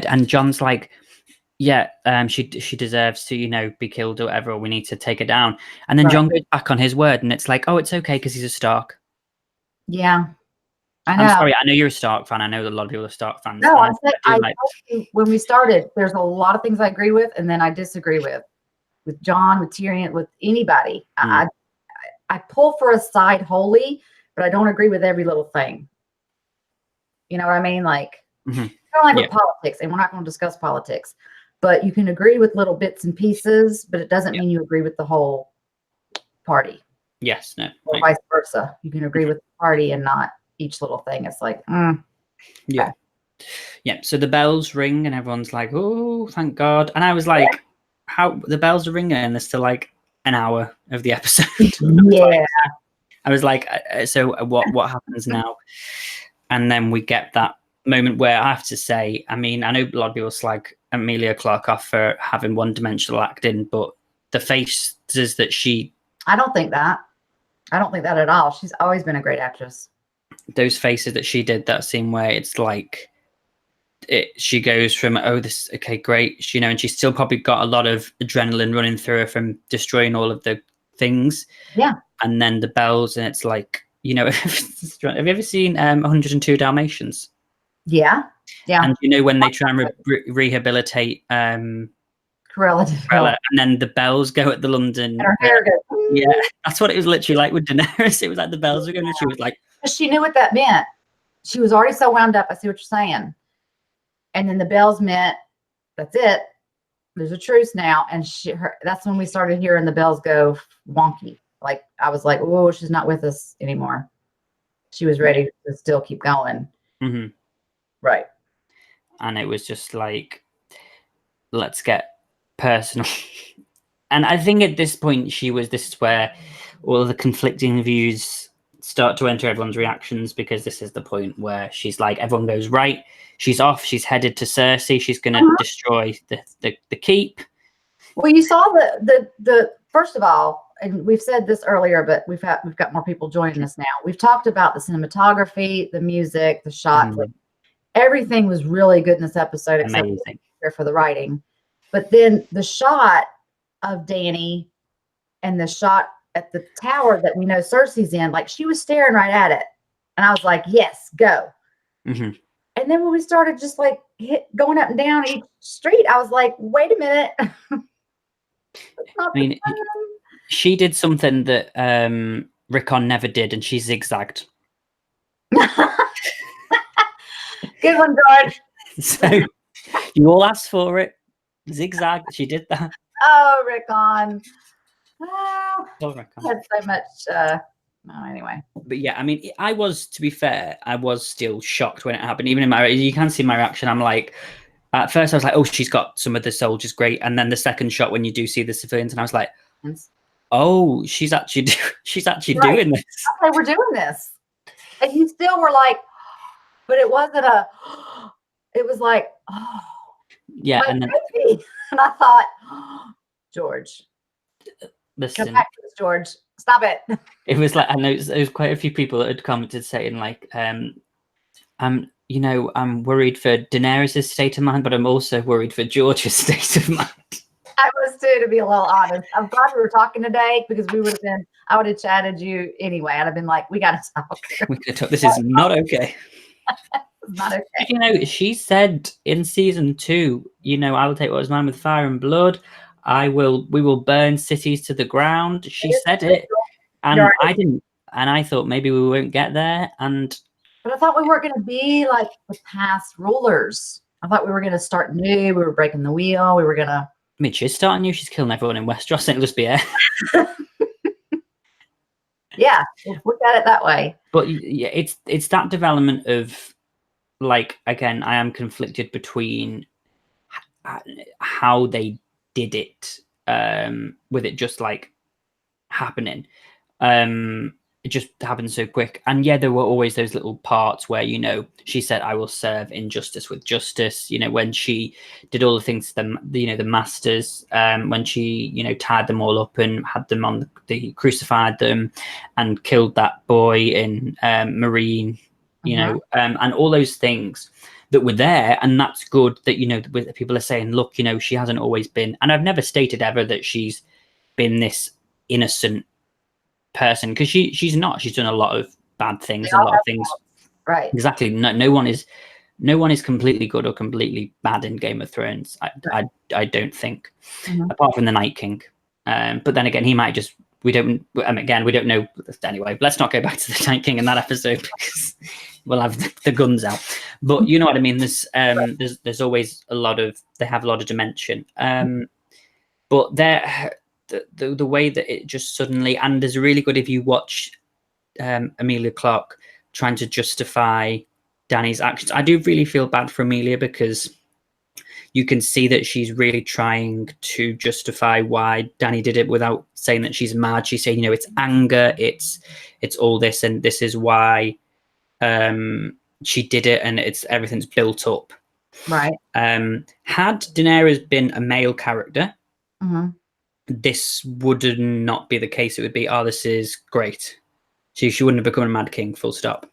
And Jon's like, she deserves to, you know, be killed or whatever, or we need to take her down. And then Jon goes back on his word, and it's like, oh, it's okay because he's a Stark. Yeah. I know. I'm sorry. I know you're a Stark fan. I know that a lot of people are Stark fans. No, I Honestly, said I like. told you when we started. There's a lot of things I agree with, and then I disagree with John, with Tyrion, with anybody. I pull for a side wholly, but I don't agree with every little thing. You know what I mean? Like, kind of like with politics, and we're not going to discuss politics, but you can agree with little bits and pieces, but it doesn't mean you agree with the whole party. Yes, no. Or vice versa. You can agree with the party and not each little thing. It's like, yeah. Yeah. So the bells ring and everyone's like, oh, thank God. And I was like, how the bells are ringing and there's still like an hour of the episode. Yeah. I was like, so what happens now? And then we get that moment where I have to say, I mean, I know a lot of people slag Emilia Clarke off for having one-dimensional acting, but the faces that she... I don't think that at all. She's always been a great actress. Those faces that she did, that scene where it's like, she goes from, oh, this, okay, great, you know, and she's still probably got a lot of adrenaline running through her from destroying all of the things. Yeah. And then the bells, and it's like, you know, have you ever seen 102 Dalmatians? Yeah. Yeah. And you know, when they try and rehabilitate Cruella, and then the bells go at the London. And her hair goes. Yeah, that's what it was literally like with Daenerys. It was like the bells were going, and she was like, she knew what that meant. She was already so wound up. I see what you're saying. And then the bells meant, that's it. There's a truce now. And that's when we started hearing the bells go wonky. Like, I was like, oh, she's not with us anymore. She was ready to still keep going. Mm-hmm. Right. And it was just like, let's get personal. And I think at this point, this is where all the conflicting views start to enter everyone's reactions, because this is the point where she's like, everyone goes, right, she's off, she's headed to Cersei, she's going to destroy the keep. Well, you saw the first of all, and we've said this earlier, but we've got more people joining us now. We've talked about the cinematography, the music, the shots. Like, everything was really good in this episode, except for the writing. But then the shot of Dany and the shot at the tower that we know Cersei's in, like, she was staring right at it. And I was like, yes, go. Mm-hmm. And then when we started just like going up and down each street, I was like, wait a minute. I mean, she did something that Rickon never did, and she zigzagged. Good one, George. So you all asked for it. Zigzag. She did that. Oh, Rickon. Rickon. Had so much. Anyway. But yeah, I mean, I was, to be fair, I was still shocked when it happened. Even in you can see my reaction. I'm like, at first I was like, oh, she's got some of the soldiers, great. And then the second shot, when you do see the civilians, and I was like, oh, she's actually doing this. Okay, we're doing this. And you still were like, but it wasn't it was like, oh. Yeah. And I thought, oh, George. Listen, come back to this, George. Stop it. It was like, I know there was quite a few people that had commented saying like, you know, I'm worried for Daenerys' state of mind, but I'm also worried for George's state of mind. I was too, to be a little honest. I'm glad we were talking today, because I would have chatted you anyway. I'd have been like, we got to talk. We could talk. This is not okay. Not okay. You know, she said in season 2, you know, I will take what is mine with fire and blood. We will burn cities to the ground. She said it, and I didn't. And I thought maybe we won't get there. But I thought we weren't going to be like the past rulers. I thought we were going to start new. We were breaking the wheel. We were going to. I mean, she's starting new. She's killing everyone in Westeros. It'll just be air. Yeah, look at it that way. But yeah, it's that development of, like, again, I am conflicted between how they did it, with it just like happening. It just happened so quick. And yeah, there were always those little parts where, you know, she said, I will serve injustice with justice. You know, when she did all the things to them, you know, the masters, when she, you know, tied them all up and had them on crucified them and killed that boy in Marine, you know, and all those things that were there. And that's good that, you know, people are saying, look, you know, she hasn't always been, and I've never stated ever that she's been this innocent person, because she's not. She's done a lot of bad things, a lot of things Right. Exactly. No one is completely good or completely bad in Game of Thrones. I don't think, apart from the Night King. But then again, he might just. We don't. Again, we don't know. Anyway, let's not go back to the Night King in that episode because we'll have the guns out. But you know what I mean. There's always a lot of. They have a lot of dimension. But the way that it just suddenly, and there's really good if you watch Emilia Clarke trying to justify Dany's actions. I do really feel bad for Emilia because you can see that she's really trying to justify why Dany did it without saying that she's mad. She's saying, it's anger, it's all this, and this is why she did it, and everything's built up. Right. Had Daenerys been a male character, this would not be the case. It would be, this is great. She wouldn't have become a Mad King, full stop.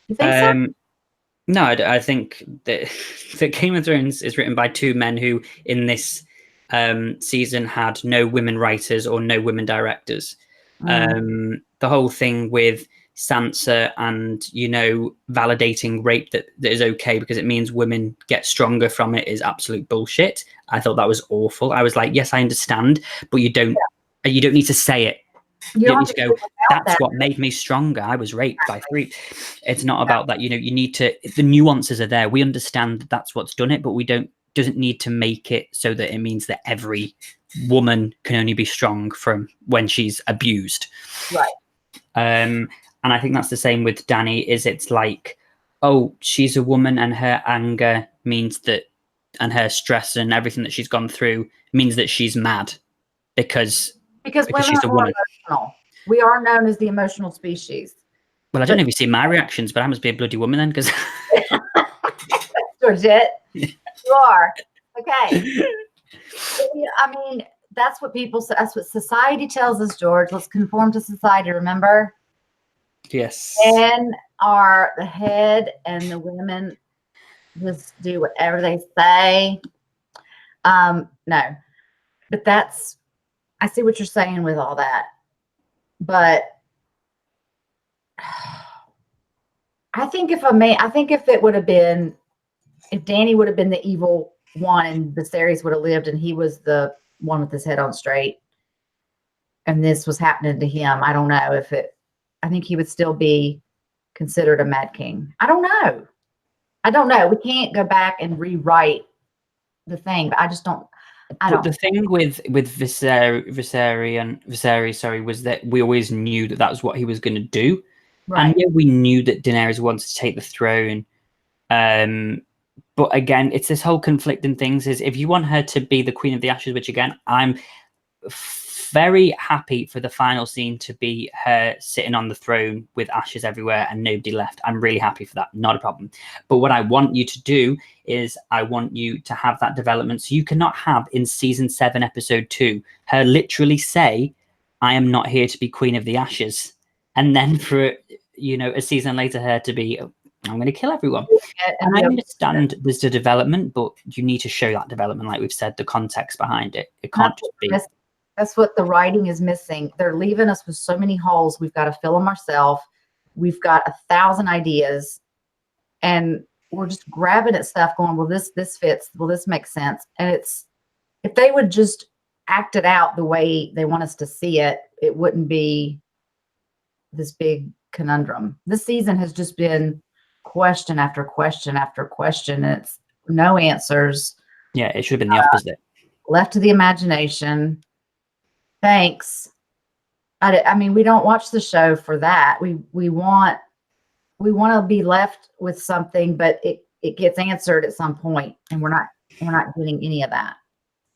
You think so? No, I think that Game of Thrones is written by two men who, in this season, had no women writers or no women directors. The whole thing with Sansa and, validating rape that is okay because it means women get stronger from it is absolute bullshit. I thought that was awful. I was like, yes, I understand, but you don't need to say it. You don't need to go, that's what made me stronger. I was raped by 3. It's not about that. You need to, the nuances are there. We understand that that's what's done it, but doesn't need to make it so that it means that every woman can only be strong from when she's abused. Right. And I think that's the same with Dany, it's like, she's a woman and her anger means that, and her stress and everything that she's gone through means that she's mad because she's a woman. Emotional. We are known as the emotional species. Well, I don't know if you see my reactions, but I must be a bloody woman then, because Georgette, you are. Okay. I mean, that's what people say. That's what society tells us, George. Let's conform to society, remember? Yes. Men are the head and the women just do whatever they say. No. But I see what you're saying with all that. But I think if it would have been, if Dany would have been the evil one and Viserys would have lived and he was the one with his head on straight and this was happening to him, I don't know I think he would still be considered a Mad King. I don't know. We can't go back and rewrite the thing, but I just don't. But the thing with Viserys was that we always knew that was what he was going to do. Right. And yeah, we knew that Daenerys wanted to take the throne. But again, it's this whole conflicting things is if you want her to be the Queen of the Ashes, which again, I'm very happy for the final scene to be her sitting on the throne with ashes everywhere and nobody left. I'm really happy for that. Not a problem. But what I want you to do is I want you to have that development. So you cannot have in season 7, episode 2, her literally say, I am not here to be Queen of the Ashes. And then for, a season later, her to be, I'm going to kill everyone. And I understand there's the development, but you need to show that development. Like we've said, the context behind it. It can't just be. That's what the writing is missing. They're leaving us with so many holes. We've got to fill them ourselves. We've got 1,000 ideas, and we're just grabbing at stuff, going, "Well, this fits. Well, this makes sense." And if they would just act it out the way they want us to see it, it wouldn't be this big conundrum. This season has just been question after question after question, and it's no answers. Yeah, it should have been the opposite. Left to the imagination. Thanks. I mean, we don't watch the show for that. We want to be left with something, but it gets answered at some point, and we're not getting any of that.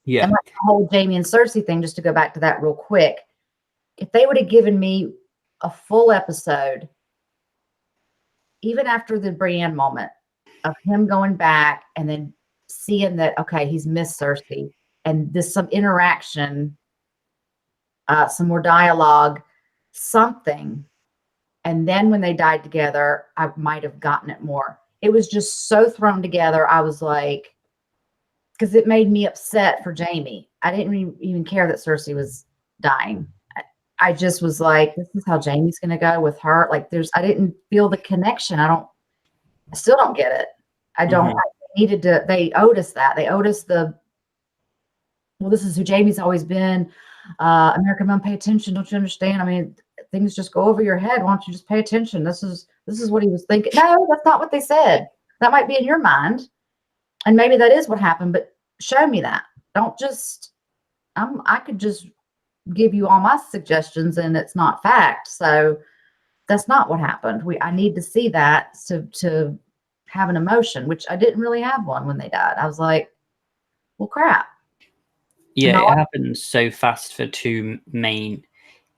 Yeah. And like the whole Jaime and Cersei thing, just to go back to that real quick, if they would have given me a full episode, even after the Brienne moment of him going back and then seeing that, okay, he's missed Cersei, and this some interaction. Some more dialogue, something. And then when they died together, I might have gotten it more. It was just so thrown together. I was like, because it made me upset for Jaime. I didn't even care that Cersei was dying. I just was like, this is how Jamie's going to go with her. Like, I didn't feel the connection. I still don't get it. I don't, they owed us that. They owed us well, this is who Jamie's always been. American Mom, pay attention. Don't you understand? I mean, things just go over your head. Why don't you just pay attention? This is what he was thinking. No, that's not what they said. That might be in your mind. And maybe that is what happened, but show me that. Don't just, I could just give you all my suggestions and it's not fact. So that's not what happened. I need to see that to have an emotion, which I didn't really have one when they died. I was like, well, crap. Yeah, it happens so fast for two main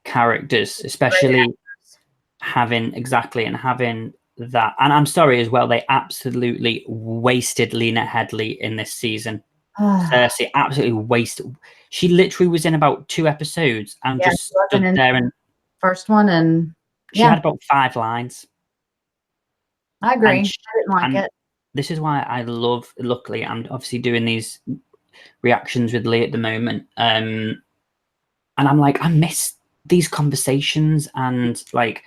characters, especially having that. And I'm sorry as well, they absolutely wasted Lena Headey in this season. Cersei absolutely wasted. She literally was in about 2 episodes and just stood there and first one, and she had about 5 lines. I agree. I didn't like it. This is why I love, luckily, I'm obviously doing these reactions with Lee at the moment. And I'm like, I miss these conversations, and like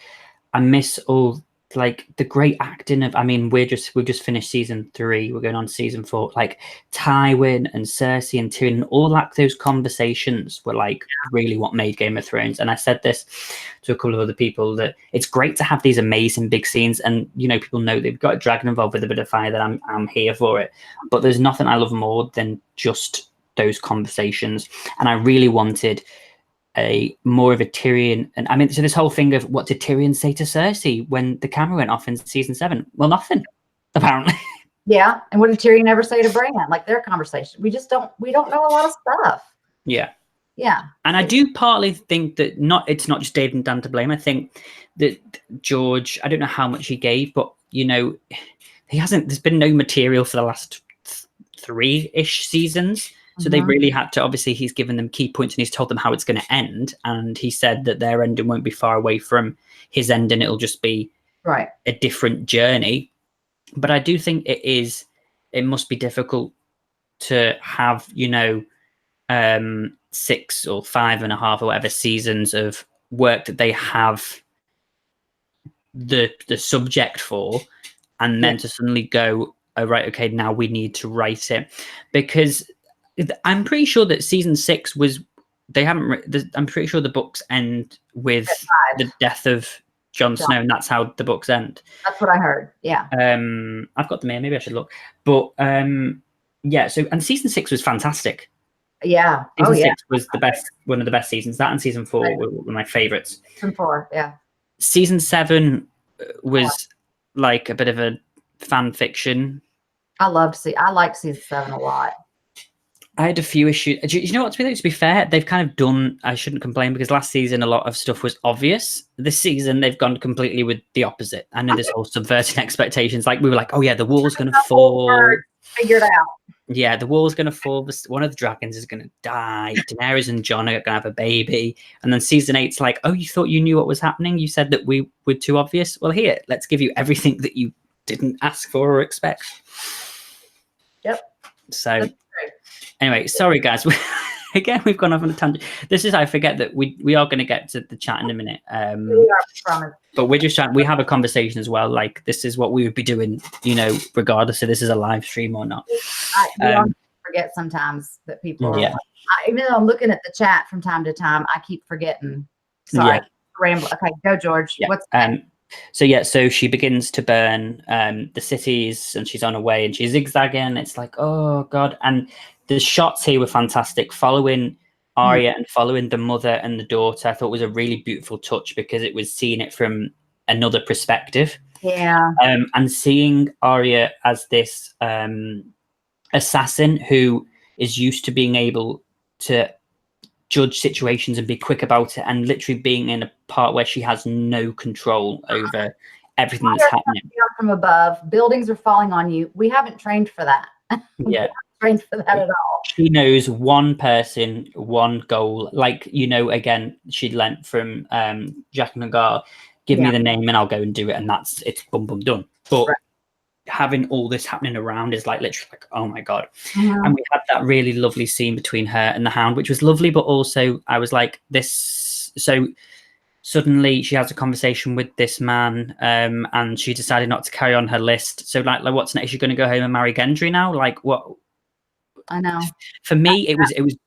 I miss all like the great acting of, I mean, we've just finished season 3, we're going on to season 4, like Tywin and Cersei and Tyrion, and all like those conversations were like really what made Game of Thrones. And I said this to a couple of other people, that it's great to have these amazing big scenes, and you know, people know they've got a dragon involved with a bit of fire, that I'm here for it. But there's nothing I love more than just those conversations. And I really wanted more of a Tyrion, and I mean, so this whole thing of what did Tyrion say to Cersei when the camera went off in season 7? Well, nothing, apparently. Yeah, and what did Tyrion ever say to Bran? Like their conversation, we don't know a lot of stuff. Yeah, and I do partly think that it's not just David and Dan to blame. I think that George, I don't know how much he gave, but you know, there's been no material for the last 3-ish seasons. So they really had to, obviously he's given them key points and he's told them how it's going to end. And he said that their ending won't be far away from his ending. It'll just be a different journey. But I do think it must be difficult to have, you know, 6 or 5.5 or whatever seasons of work that they have the subject for, and then to suddenly go, oh, right, okay, now we need to write it. Because I'm pretty sure that season 6 was, I'm pretty sure the books end with the death of Jon Snow, and that's how the books end. That's what I heard. Yeah. I've got them here. Maybe I should look. But yeah. So, and season 6 was fantastic. Yeah. Season 6 was one of the best seasons. That and season 4 were one of my favorites. Season 4, yeah. Season 7 was like a bit of a fan fiction. I liked season 7 a lot. I had a few issues. Do you know what? To be fair, they've kind of done. I shouldn't complain, because last season a lot of stuff was obvious. This season they've gone completely with the opposite. I know this whole subverting expectations. Like we were like, oh yeah, the wall's going to fall. Figured out. Yeah, the wall's going to fall. One of the dragons is going to die. Daenerys and Jon are going to have a baby. And then season 8's like, oh, you thought you knew what was happening? You said that we were too obvious. Well, here, let's give you everything that you didn't ask for or expect. Yep. So. Anyway, sorry guys. Again, we've gone off on a tangent. This is, I forget that we are going to get to the chat in a minute. We are, but we're just trying. We have a conversation as well. Like this is what we would be doing, you know, regardless if this is a live stream or not. I forget sometimes that people. Are, even though I'm looking at the chat from time to time, I keep forgetting. Sorry, ramble. Okay, go George. Yeah. What's so she begins to burn the cities, and she's on her way, and she's zigzagging. It's like, oh god, and the shots here were fantastic, following Arya and following the mother and the daughter. I thought was a really beautiful touch, because it was seeing it from another perspective. Yeah. And seeing Arya as this assassin who is used to being able to judge situations and be quick about it, and literally being in a part where she has no control over everything that's happening. From above, buildings are falling on you. We haven't trained for that. Yeah. Trained for that at all. She knows one person, one goal. Like, you know, again, she learnt from Jack Nagar, give me the name and I'll go and do it, and it's boom boom done. But having all this happening around is like literally like, oh my god. And we had that really lovely scene between her and the Hound, which was lovely, but also I was like, this so suddenly she has a conversation with this man, and she decided not to carry on her list. So like what's next? She's going to go home and marry Gendry now? Like what? I know. For me,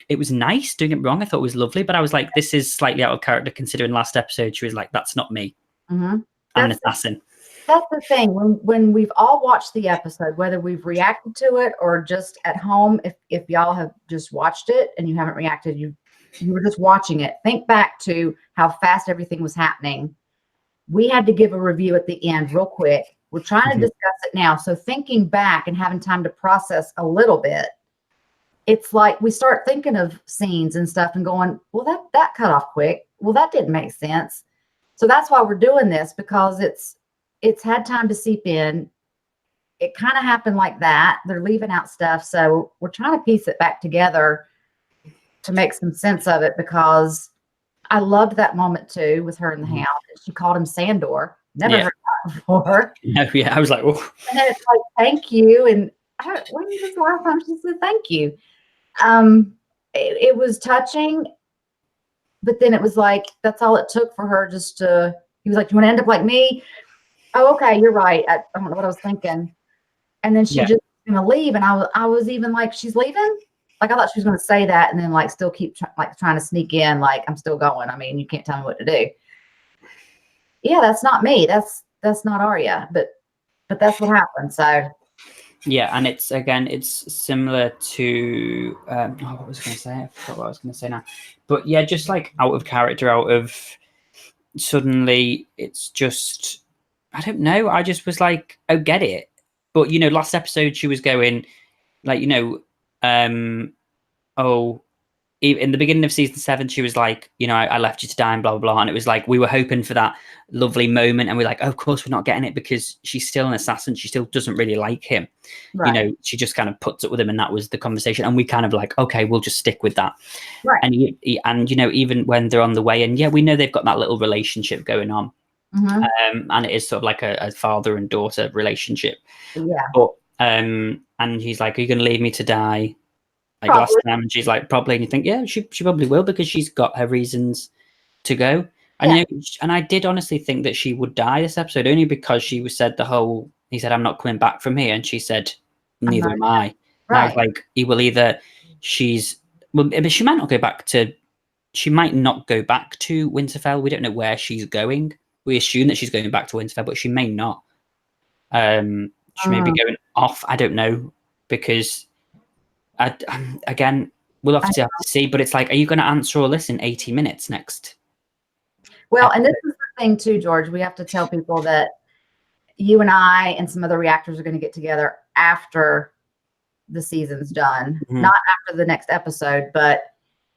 it was nice. Don't get me wrong, I thought it was lovely, but I was like, this is slightly out of character considering last episode she was like, that's not me. Mm-hmm. I'm an assassin. That's the thing. When we've all watched the episode, whether we've reacted to it or just at home, if y'all have just watched it and you haven't reacted, you were just watching it. Think back to how fast everything was happening. We had to give a review at the end real quick. We're trying to discuss it now. So thinking back and having time to process a little bit, it's like we start thinking of scenes and stuff and going, well, that cut off quick. Well, that didn't make sense. So that's why we're doing this, because it's had time to seep in. It kind of happened like that. They're leaving out stuff. So we're trying to piece it back together to make some sense of it, because I loved that moment too with her and the Hound. She called him Sandor. Never heard that before. No, yeah, I was like, oh. And then it's like, thank you. And when was the last time she said thank you? It was touching, but then it was like, that's all it took for her just to, he was like, you want to end up like me? Oh, okay, you're right. I don't know what I was thinking. And then she just was going to leave. And I was even like, she's leaving? Like, I thought she was going to say that and then like still keep trying to sneak in. Like, I'm still going. I mean, you can't tell me what to do. Yeah, that's not me. That's not Arya, but that's what happened. So yeah, and it's similar to what was I going to say? I forgot what I was going to say now. But yeah, just like out of character, out of suddenly, it's just, I don't know. I just was like, oh, get it. But last episode she was going like, oh, in the beginning of season 7, she was like, I left you to die and blah, blah, blah. And it was like, we were hoping for that lovely moment. And we're like, oh, of course, we're not getting it because she's still an assassin. She still doesn't really like him. Right. She just kind of puts it with him. And that was the conversation. And we kind of like, okay, we'll just stick with that. Right. And even when they're on the way, and yeah, we know they've got that little relationship going on. And it is sort of like a father and daughter relationship. Yeah. But, and he's like, are you going to leave me to die? Like probably. Last time, and she's like, probably, and you think, yeah, she probably will, because she's got her reasons to go. And and I did honestly think that she would die this episode, only because she said he said, I'm not coming back from here, and she said, neither am I. Right. And I was like, he will either she might not go back to Winterfell. We don't know where she's going. We assume that she's going back to Winterfell, but she may not. She may be going off. I don't know, because. Again, we'll have to see, but it's like, are you going to answer all this in 80 minutes next? Well, and this is the thing too, George. We have to tell people that you and I and some other reactors are going to get together after the season's done, not after the next episode, but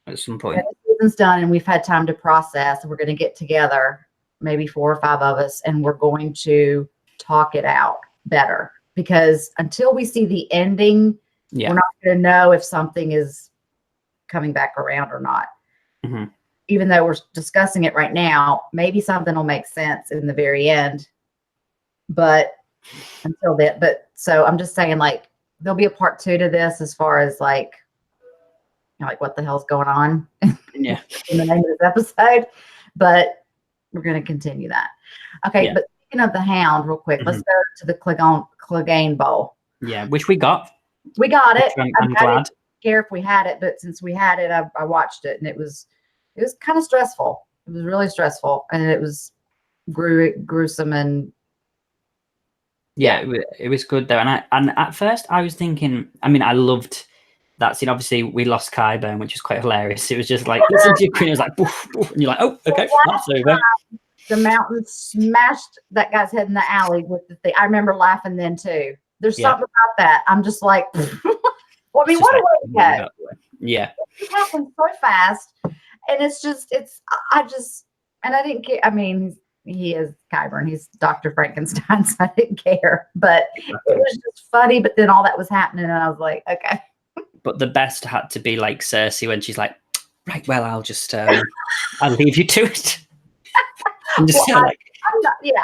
at some point. When the season's done and we've had time to process, and we're going to get together, maybe 4 or 5 of us, and we're going to talk it out better, because until we see the ending, we're not going to know if something is coming back around or not. Even though we're discussing it right now, maybe something will make sense in the very end. But until then, so I'm just saying, like, there'll be a part 2 to this, as far as like what the hell's going on in the name of this episode. But we're going to continue that. Okay, but speaking of the Hound, real quick, let's go to the Clegane Bowl. Yeah, which we got. We got it. I'm glad. I didn't care if we had it, but since we had it, I watched it, and it was kind of stressful. It was really stressful, and it was gruesome, and it was good though. And at first I was thinking, I mean, I loved that scene. Obviously, we lost Qyburn, which is quite hilarious. It was just like, listen to your queen. It was like, boof, boof, and you're like, oh, okay, that's over. The mountain smashed that guy's head in the alley with the thing. I remember laughing then too. There's something about that. I'm just like, well, I mean, what a way to go. Yeah. It happened so fast. And I didn't care. I mean, he is Qyburn. He's Dr. Frankenstein, so I didn't care. But it was just funny. But then all that was happening, and I was like, okay. But the best had to be like Cersei, when she's like, right, well, I'll just, I'll leave you to it. I'm just like, I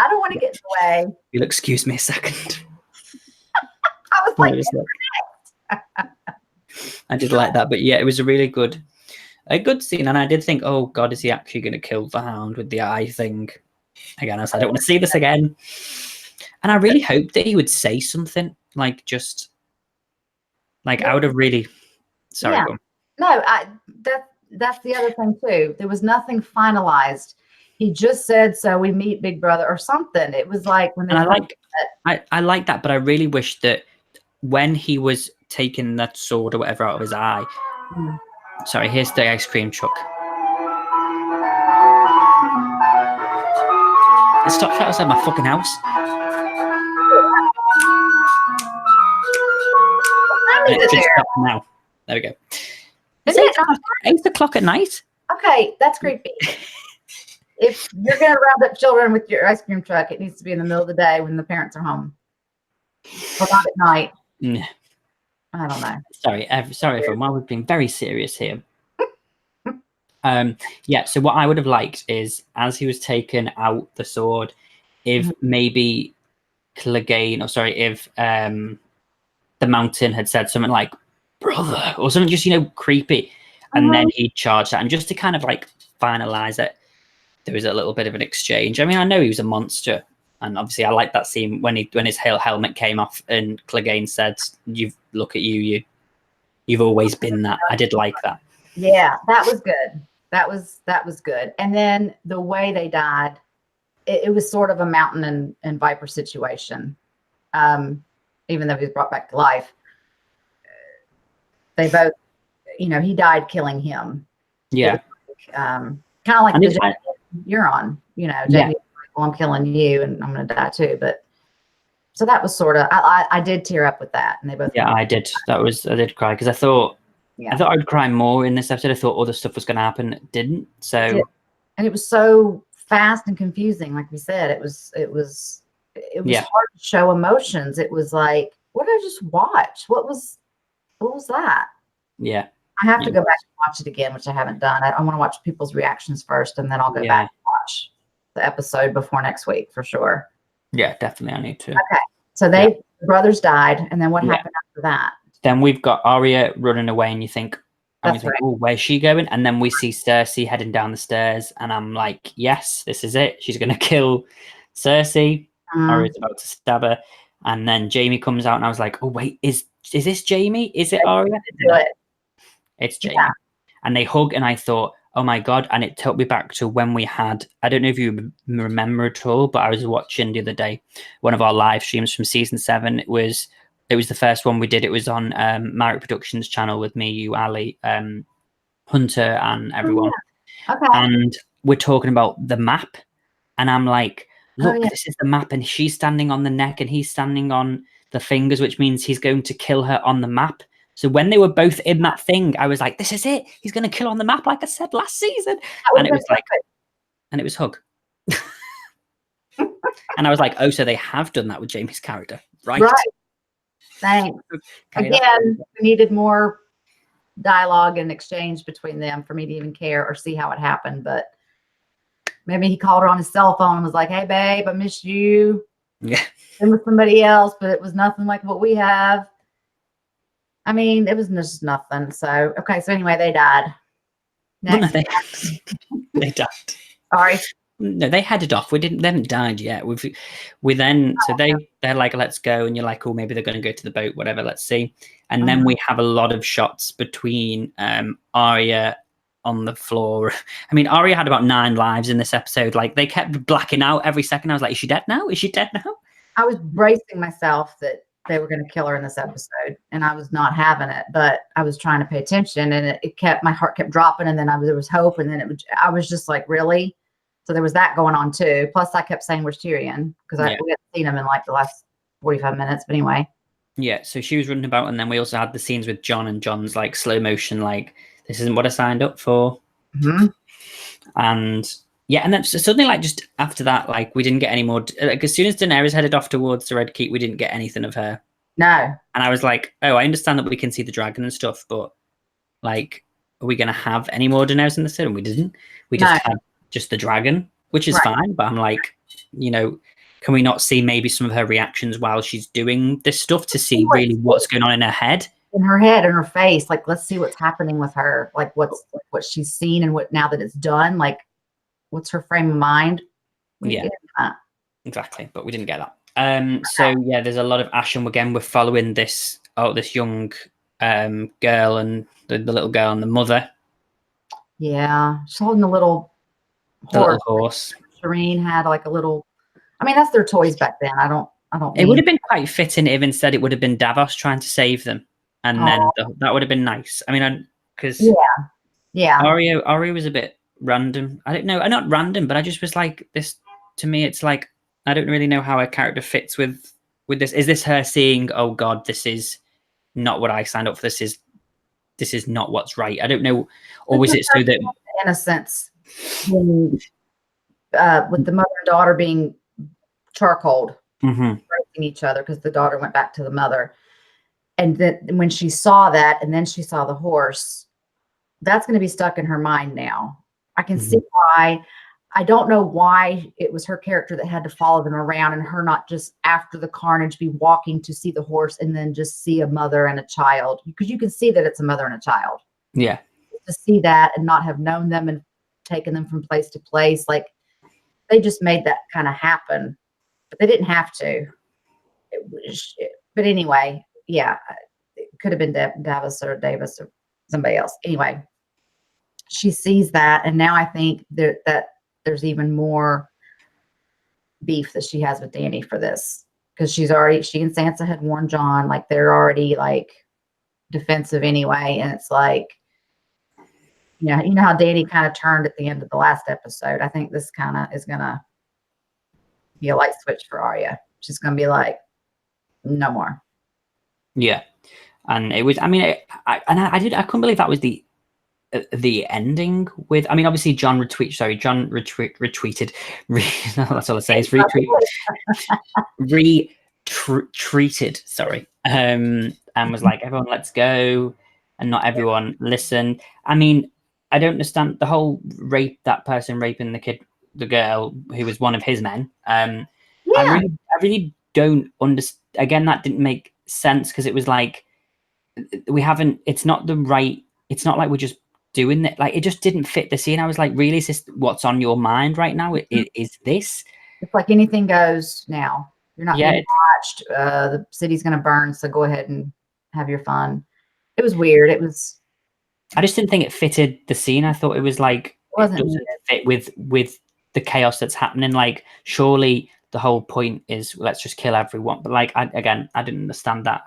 don't want to get in the way. You'll excuse me a second. I was like, I did like that, but yeah, it was a really good a good scene. And I did think, oh God, is he actually going to kill the Hound with the eye thing? Again, I don't want to see this again. And I really hoped that he would say something, like just like I would have really. Sorry, Yeah. go on. No, that's the other thing too. There was nothing finalized. He just said, "So we meet Big Brother" or something. It was like when they. And I like that, but I really wish that when he was taking that sword or whatever out of his eye. Sorry, here's the ice cream truck. It stopped right outside my fucking house. It should stop now. There we go. It's 8 o'clock at night. Okay, that's creepy. If you're going to round up children with your ice cream truck, it needs to be in the middle of the day when the parents are home. Or not at night. I don't know. Sorry, everyone. While we've been very serious here. Yeah, so what I would have liked is, as he was taking out the sword, if maybe Clegane, if the Mountain had said something like "brother" or something, just creepy, and then he charged that, and just to kind of like finalize it, there was a little bit of an exchange. I mean, I know he was a monster, and obviously I like that scene when his helmet came off and Clegane said, "Look at you've always been that." I did like that. Yeah, that was good. That was good. And then the way they died, it was sort of a Mountain and Viper situation. Even though he was brought back to life, they both, he died killing him. Yeah. Kind of like the you're on, Jamie, like, well, I'm killing you and I'm going to die too. But so that was sort of, I did tear up with that. And they both. Yeah, I did. I did cry because I thought I'd cry more in this episode. I thought other stuff was going to happen. It didn't. So. And it was so fast and confusing. Like we said, it was hard to show emotions. It was like, what did I just watch? What was that? Yeah. I have to go back and watch it again, which I haven't done. I want to watch people's reactions first, and then I'll go back and watch the episode before next week for sure. Yeah, definitely. I need to. Okay. So the brothers died, and then what happened after that? Then we've got Arya running away, and you think, oh, where's she going? And then we see Cersei heading down the stairs, and I'm like, yes, this is it. She's going to kill Cersei. Arya's about to stab her. And then Jaime comes out, and I was like, oh, wait, is this Jaime? Is it Arya? No, it's Jaime. Yeah. And they hug, and I thought, oh my God. And it took me back to when we had, I don't know if you remember at all, but I was watching the other day, one of our live streams from season 7. It was the first one we did. It was on Marriott Productions channel with me, you, Ali, Hunter, and everyone. Oh, yeah. Okay. And we're talking about the map. And I'm like, look, this is the map. And she's standing on the neck and he's standing on the fingers, which means he's going to kill her on the map. So when they were both in that thing, I was like, this is it. He's going to kill on the map, like I said last season. And it was like, and it was hug. And I was like, oh, so they have done that with Jaime's character. Right. Thanks. Again, we needed more dialogue and exchange between them for me to even care or see how it happened. But maybe he called her on his cell phone and was like, hey, babe, I miss you. Yeah. And with somebody else, but it was nothing like what we have. I mean, it was just nothing. So, okay. So anyway, they died. Next. Well, no, they died. Sorry. No, they headed off. They haven't died yet. They're like, let's go. And you're like, oh, maybe they're going to go to the boat, whatever. Let's see. And then we have a lot of shots between Arya on the floor. I mean, Arya had about 9 lives in this episode. Like, they kept blacking out every second. I was like, is she dead now? Is she dead now? I was bracing myself that they were going to kill her in this episode, and I was not having it, but I was trying to pay attention, and my heart kept dropping, and then there was hope, and then I was just like, really? So there was that going on too. Plus I kept saying, where's Tyrion? Because we hadn't seen him in like the last 45 minutes, but anyway. Yeah, so she was running about, and then we also had the scenes with Jon, and Jon's like slow motion, like, this isn't what I signed up for. Mm-hmm. And yeah, and then suddenly, like, just after that, like, we didn't get any more. Like, as soon as Daenerys headed off towards the Red Keep, we didn't get anything of her. No. And I was like, oh, I understand that we can see the dragon and stuff, but like, are we going to have any more Daenerys in the series? And we didn't. We just had just the dragon, which is fine. But I'm like, can we not see maybe some of her reactions while she's doing this stuff to see really what's going on in her head? in her head, in her face. Like, let's see what's happening with her. Like, what she's seen and what now that it's done. Like, what's her frame of mind? Exactly. But we didn't get that. So yeah, there's a lot of action. Again, we're following this young girl and the little girl and the mother. Yeah, she's holding a little horse. Shireen had like a little. I mean, that's their toys back then. I don't. It would have been quite fitting if instead it would have been Davos trying to save them, and then that would have been nice. I mean, because Arya was a bit random. I don't know, not random, but I just was like this. To me, it's like I don't really know how her character fits with this. Is this her seeing? Oh God, this is not what I signed up for. This is not what's right. I don't know. Or was it so that innocence with the mother and daughter being charcoaled, breaking each other because the daughter went back to the mother, and then when she saw that, and then she saw the horse, that's going to be stuck in her mind now. I can see why. I don't know why it was her character that had to follow them around and her not just after the carnage be walking to see the horse and then just see a mother and a child, because you can see that it's a mother and a child. Yeah. To see that and not have known them and taken them from place to place. Like, they just made that kind of happen, but they didn't have to. But anyway, yeah, it could have been Davis or Davis or somebody else. Anyway, she sees that, and now I think that there's even more beef that she has with Dany for this, because she and Sansa had warned Jon, like they're already like defensive anyway, and it's like, you know how Dany kind of turned at the end of the last episode. I think this kind of is gonna be a light switch for Arya. She's gonna be like, no more. Yeah, and it was. I mean, I couldn't believe that was the ending with. I mean, obviously Jon retweeted. That's all I say is retweeted. Sorry, and was like, everyone, let's go, and not everyone listened. I mean, I don't understand the whole that person raping the girl who was one of his men. I really don't understand. Again, that didn't make sense, because it was like it's not like we're just doing that. Like, it just didn't fit the scene. I was like, really, is this what's on your mind right now? Is this? It's like anything goes now. You're not being watched. The city's going to burn, so go ahead and have your fun. It was weird. I just didn't think it fitted the scene. I thought it was like, it doesn't fit with the chaos that's happening. Like, surely the whole point is let's just kill everyone. But like, I didn't understand that.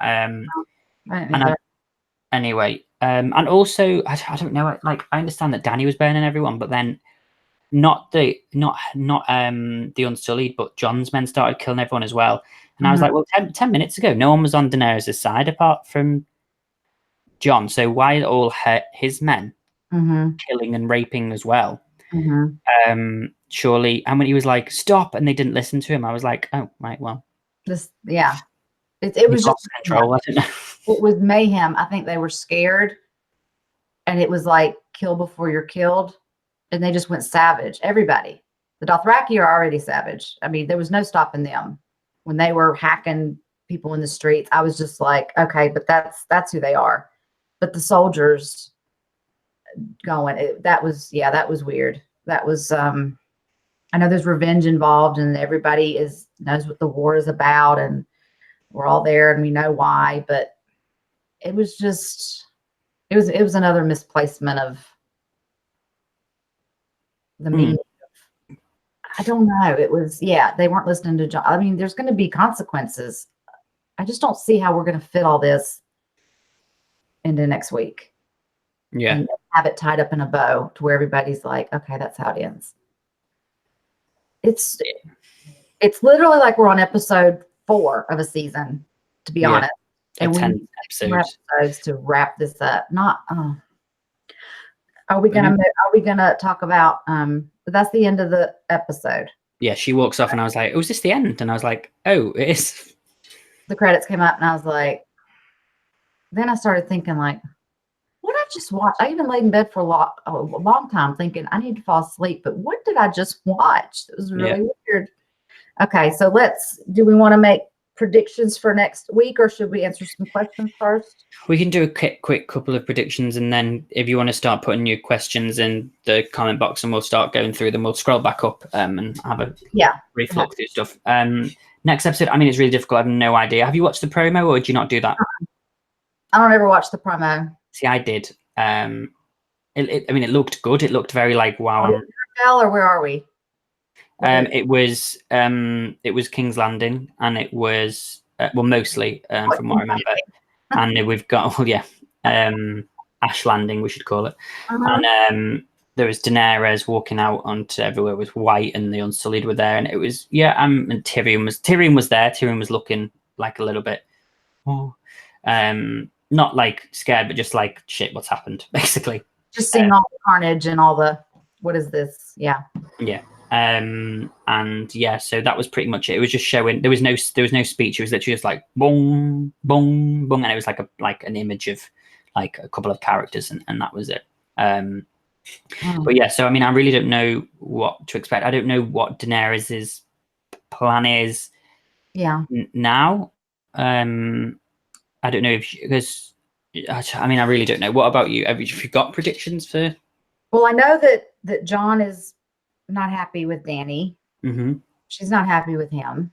Anyway, and also I don't know. Like, I understand that Dany was burning everyone, but then not the Unsullied, but Jon's men started killing everyone as well. And I was like, well, 10 minutes ago, no one was on Daenerys' side apart from Jon. So why are all his men killing and raping as well? Surely, and when he was like, stop, and they didn't listen to him, I was like, oh, right, well, it was just control. I don't know. It was mayhem. I think they were scared, and it was like kill before you're killed, and they just went savage. Everybody, the Dothraki are already savage. I mean, there was no stopping them when they were hacking people in the streets. I was just like, okay, but that's who they are. But the soldiers that was weird. That was I know there's revenge involved, and everybody knows what the war is about, and we're all there and we know why, but it was another misplacement of the meaning. I don't know. It was, they weren't listening to Jon. I mean, there's going to be consequences. I just don't see how we're going to fit all this into next week. Yeah. And have it tied up in a bow to where everybody's like, okay, that's how it ends. It's literally like we're on episode 4 of a season, to be honest. And 10 episodes to wrap this up. Are we gonna talk about that's the end of the episode. Yeah, she walks off and I was like, oh, is this the end? And I was like, oh, it is. The credits came up and I was like, then I started thinking like, what I just watched? I even laid in bed for a long time thinking I need to fall asleep, but what did I just watch? It was really weird. Okay, so do we want to make predictions for next week, or should we answer some questions first? We can do a quick couple of predictions, and then if you want to start putting your questions in the comment box, and we'll start going through them. We'll scroll back up and have a brief look through stuff. Next episode, I mean, it's really difficult. I have no idea. Have you watched the promo, or did you not do that? I don't ever watch the promo. See, I did. I mean, it looked good. It looked very like, wow. Or where are we? It was King's Landing, and it was well, mostly from what I remember. And we've got Ash Landing, we should call it. And there was Daenerys walking out onto everywhere with white, and the Unsullied were there, and it was and Tyrion was there. Tyrion was looking like a little bit, not like scared, but just like shit, what's happened, basically. Just seeing all the carnage and all the what is this? Yeah. And so that was pretty much it. It was just showing. There was no speech. It was literally just like boom, boom, boom, and it was like an image of like a couple of characters, and that was it. But yeah, so I mean, I really don't know what to expect. I don't know what Daenerys's plan is. Yeah. Now, I don't know because I mean, I really don't know. What about you? Have you got predictions for? Well, I know that Jon is not happy with Dany. Mm-hmm. She's not happy with him.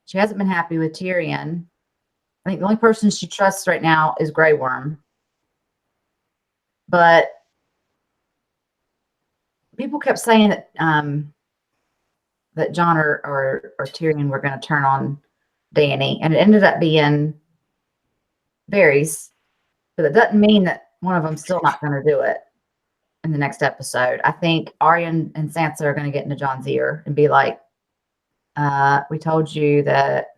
She hasn't been happy with Tyrion. I think the only person she trusts right now is Grey Worm. But people kept saying that that Jon or Tyrion were going to turn on Dany, and it ended up being Varys. But it doesn't mean that one of them's still not going to do it in the next episode. I think Arya and Sansa are going to get into Jon's ear and be like, we told you that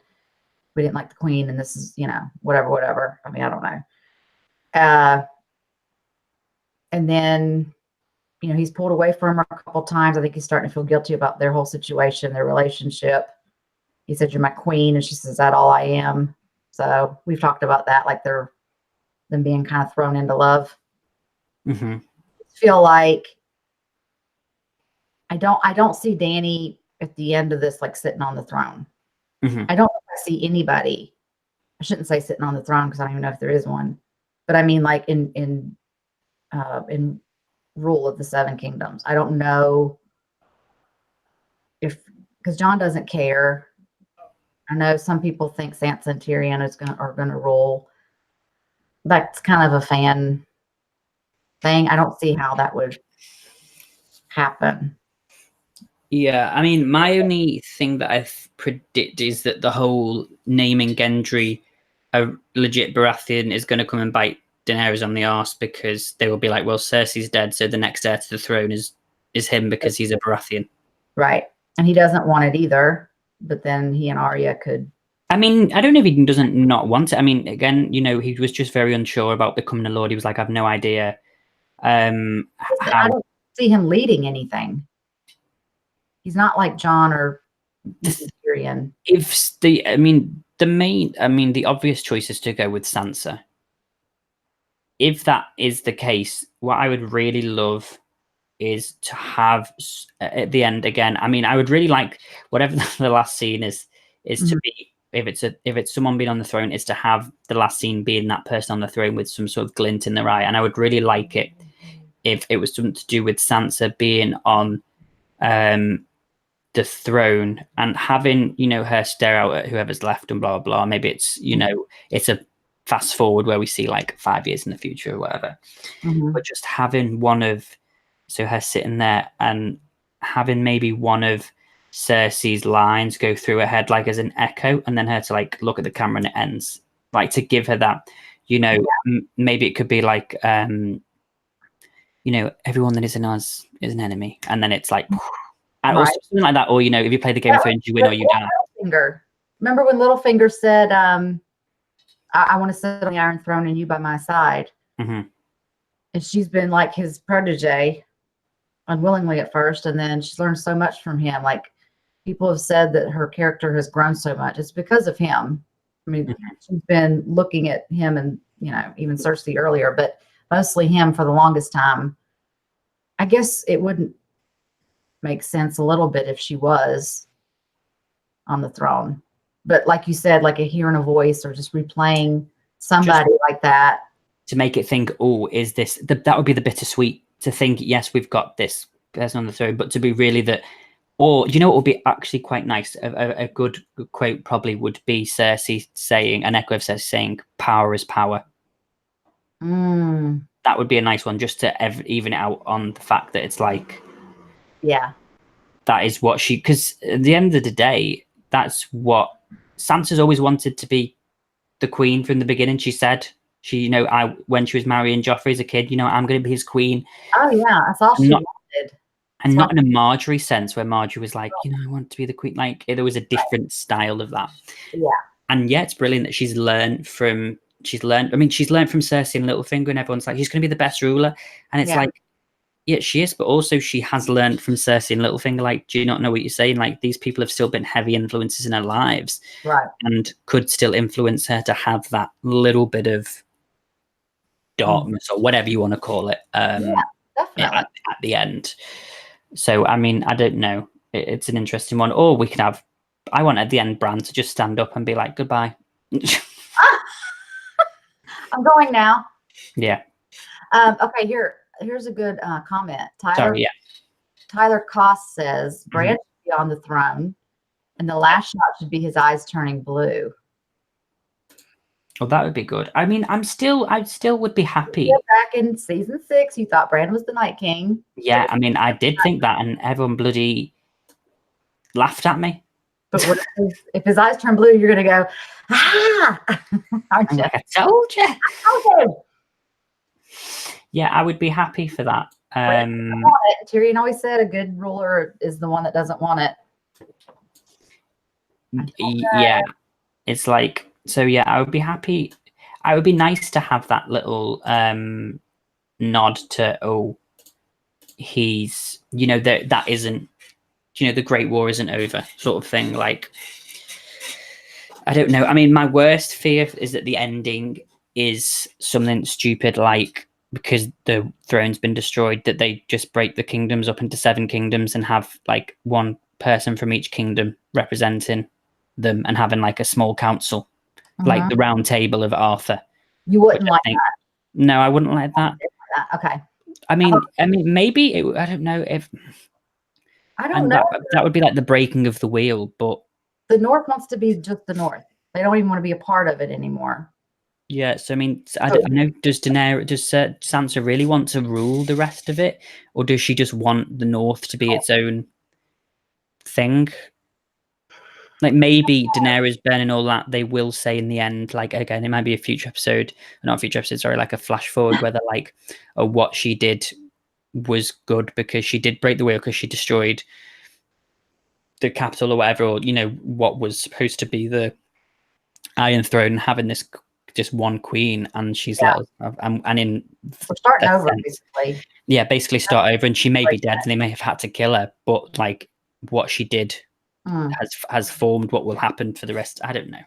we didn't like the queen, and this is, whatever. I mean, I don't know. And then, he's pulled away from her a couple times. I think he's starting to feel guilty about their whole situation, their relationship. He said, "You're my queen." And she says, "Is that all I am?" So we've talked about that, like them being kind of thrown into love. Mm-hmm. Feel like I don't see Dany at the end of this like sitting on the throne. Mm-hmm. I don't see anybody. I shouldn't say sitting on the throne because I don't even know if there is one. But I mean, like in rule of the Seven Kingdoms. I don't know because Jon doesn't care. I know some people think Sansa and Tyrion are gonna rule. That's kind of a fan thing. I don't see how that would happen. Yeah, I mean, my only thing that I predict is that the whole naming Gendry a legit Baratheon is going to come and bite Daenerys on the arse, because they will be like, well, Cersei's dead, so the next heir to the throne is him because he's a Baratheon. Right. And he doesn't want it either, but then he and Arya could. I mean, I don't know if he doesn't not want it. I mean, again, he was just very unsure about becoming a lord. He was like, I have no idea. I don't see him leading anything. He's not like Jon or Tyrion. The obvious choice is to go with Sansa. If that is the case, what I would really love is to have at the end again. I mean, I would really like whatever the last scene is mm-hmm. to be, if it's someone being on the throne, is to have the last scene being that person on the throne with some sort of glint in their eye. And I would really like it if it was something to do with Sansa being on the throne and having, her stare out at whoever's left and blah, blah, blah. Maybe it's, it's a fast forward where we see like 5 years in the future or whatever. Mm-hmm. But just having her sitting there and having maybe one of Cersei's lines go through her head like as an echo, and then her to like look at the camera and it ends, like to give her that, maybe it could be like, everyone that isn't us is an enemy, and then it's like, and also something like that, or if you play the Game of Thrones, you win or you die. Remember when Littlefinger said, I want to sit on the Iron Throne and you by my side. Mm-hmm. And she's been like his protege unwillingly at first, and then she's learned so much from him. Like, people have said that her character has grown so much. It's because of him. I mean, mm-hmm. she's been looking at him and, even Cersei earlier, but mostly him for the longest time. I guess it wouldn't make sense a little bit if she was on the throne. but like you said, like hearing a voice or just replaying somebody like that. To make it think, oh, is this, that would be the bittersweet to think, yes, we've got this person on the throne, but to be really that, or you know what would be actually quite nice? A good quote probably would be Cersei saying, an echo of Cersei saying, power is power. That would be a nice one, just to even it out on the fact that it's like, yeah, that is what she, because at the end of the day, that's what Sansa's always wanted to be the queen from the beginning. She said, when she was marrying Joffrey as a kid, I'm going to be his queen. Oh yeah, that's all she wanted. And not in a Marjorie sense, where Marjorie was like, I want to be the queen. Like, there was a different style of that. Yeah. And yeah, it's brilliant that she's learned from Cersei and Littlefinger, and everyone's like, she's going to be the best ruler. And it's like, yeah, she is, but also she has learned from Cersei and Littlefinger. Like, do you not know what you're saying? Like, these people have still been heavy influences in her lives. Right. And could still influence her to have that little bit of darkness or whatever you want to call it. Yeah, definitely. At the end. So, I mean, I don't know. It's an interesting one. Or we could have, I want at the end Bran to just stand up and be like, goodbye. I'm going now. Yeah. Okay, here's a good comment. Tyler Koss says, Bran should be on the throne, and the last shot should be his eyes turning blue. Well, that would be good. I mean, I still would be happy. Back in season 6, you thought Bran was the Night King. Yeah, I mean, I did think that, and everyone bloody laughed at me. But what if his eyes turn blue, you're going to go, aren't you? Like, I told you. I told you. Yeah, I would be happy for that. Tyrion always said a good ruler is the one that doesn't want it. Yeah, it's like, so yeah, I would be happy. I would be nice to have that little nod to, he's, that isn't, the Great War isn't over, sort of thing. Like, I don't know. I mean, my worst fear is that the ending is something stupid, like, because the throne's been destroyed, that they just break the kingdoms up into 7 kingdoms and have like one person from each kingdom representing them and having like a small council, like the Round Table of Arthur. You wouldn't like that? No, I wouldn't like that. Okay. I mean, maybe I don't know if. I don't know. That would be like the breaking of the wheel, but the North wants to be just the North. They don't even want to be a part of it anymore. Yeah, so I mean, I know, does Sansa really want to rule the rest of it, or does she just want the North to be its own thing? Like, maybe Daenerys burning all that, they will say in the end, like, again, it might be a future episode, not a future episode, sorry, like a flash forward, where they're like, what she did was good because she did break the wheel, because she destroyed the capital or whatever, or, what was supposed to be the Iron Throne, having this just one queen, and she's let us have, and in we're starting over, basically. Yeah, basically start over, and she may be dead, and they may have had to kill her, but like what she did has formed what will happen for the rest. I don't know.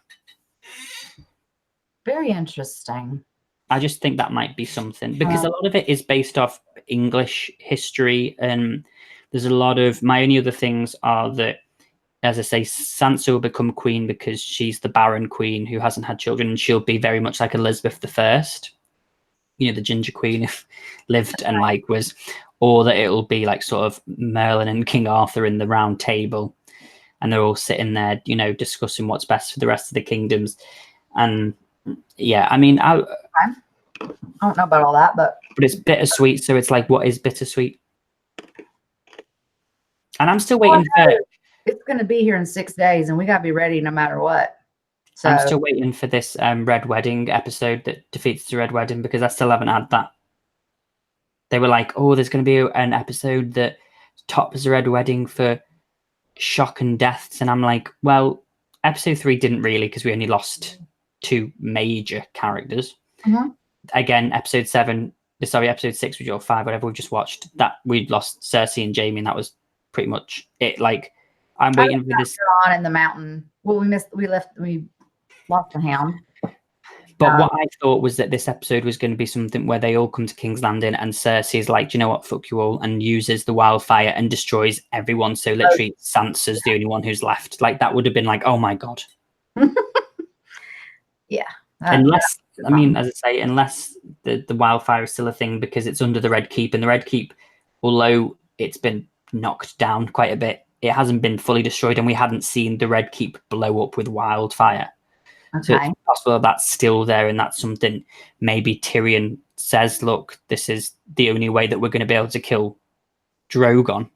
Very interesting. I just think that might be something, because a lot of it is based off English history, and there's a lot of, my only other things are that, as I say, Sansa will become queen because she's the barren queen who hasn't had children, and she'll be very much like Elizabeth I, the ginger queen, if lived and like was, or that it'll be like sort of Merlin and King Arthur in the Round Table, and they're all sitting there, discussing what's best for the rest of the kingdoms. And yeah, I mean, I don't know about all that, but it's bittersweet. So it's like, what is bittersweet? And I'm still waiting for. It's going to be here in 6 days, and we got to be ready no matter what. So I'm still waiting for this Red Wedding episode that defeats the Red Wedding, because I still haven't had that. They were like, there's going to be an episode that tops the Red Wedding for shock and deaths. And I'm like, well, episode 3 didn't really, because we only lost 2 major characters. Again, episode 6, which or 5, whatever we just watched, that we'd lost Cersei and Jaime, and that was pretty much it. Like, I'm waiting for this on in the mountain. Well, we lost the Hound. But what I thought was that this episode was going to be something where they all come to King's Landing, and Cersei's like, do you know what, fuck you all, and uses the wildfire and destroys everyone. So literally Sansa's the only one who's left. Like, that would have been like, oh my God. Yeah. Unless, I mean, as I say, unless the wildfire is still a thing because it's under the Red Keep, and the Red Keep, although it's been knocked down quite a bit, it hasn't been fully destroyed, and we hadn't seen the Red Keep blow up with wildfire. So it's possible that's still there, and that's something maybe Tyrion says, look, this is the only way that we're going to be able to kill Drogon,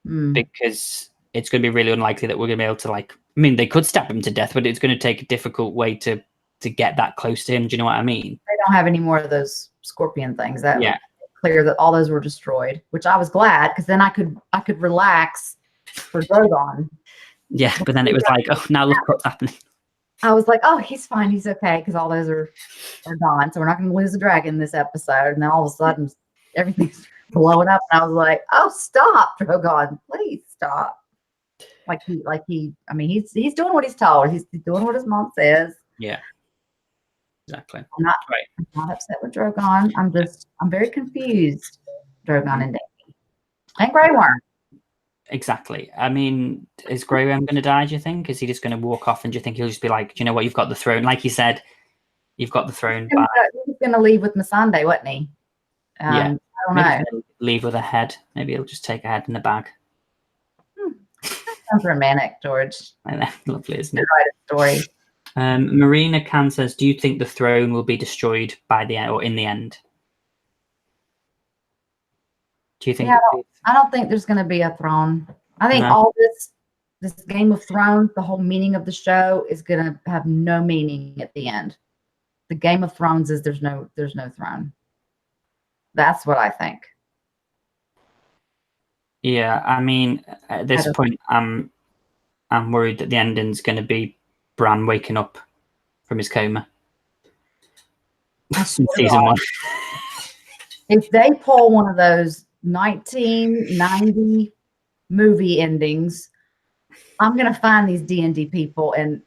because it's going to be really unlikely that we're going to be able to, like, I mean, they could stab him to death, but it's going to take a difficult way to get that close to him. Do you know what I mean? They don't have any more of those scorpion things. That was clear that all those were destroyed, which I was glad, because then I could relax for Drogon. Yeah, but then it was like, oh, now look what's happening. I was like, oh, he's fine, he's okay, because all those are gone. So we're not going to lose a dragon this episode. And then all of a sudden, everything's blowing up, and I was like, oh, stop, Drogon, please stop. Like he. I mean, he's doing what he's told. He's doing what his mom says. Yeah. Exactly. I'm not upset with Drogon. I'm very confused. Drogon and Dany. And Grey Worm. Exactly. I mean, is Grey Worm going to die, do you think? Is he just going to walk off, and do you think he'll just be like, do you know what, you've got the throne? Like you said, you've got the throne. He was going to leave with Missandei, wasn't he? Yeah. I don't know. Leave with a head. Maybe he'll just take a head in the bag. That sounds romantic, George. I know. Lovely, isn't it? Write a story. Marina Khan says, do you think the throne will be destroyed by the end, or in the end? Do you think? Yeah, I don't think there's going to be a throne. I think all this Game of Thrones, the whole meaning of the show, is going to have no meaning at the end. The Game of Thrones is there's no throne. That's what I think. Yeah, I mean, at this point, I'm worried that the ending's going to be Bran waking up from his coma. Season 1. If they pull one of those 1990 movie endings, I'm going to find these D&D people and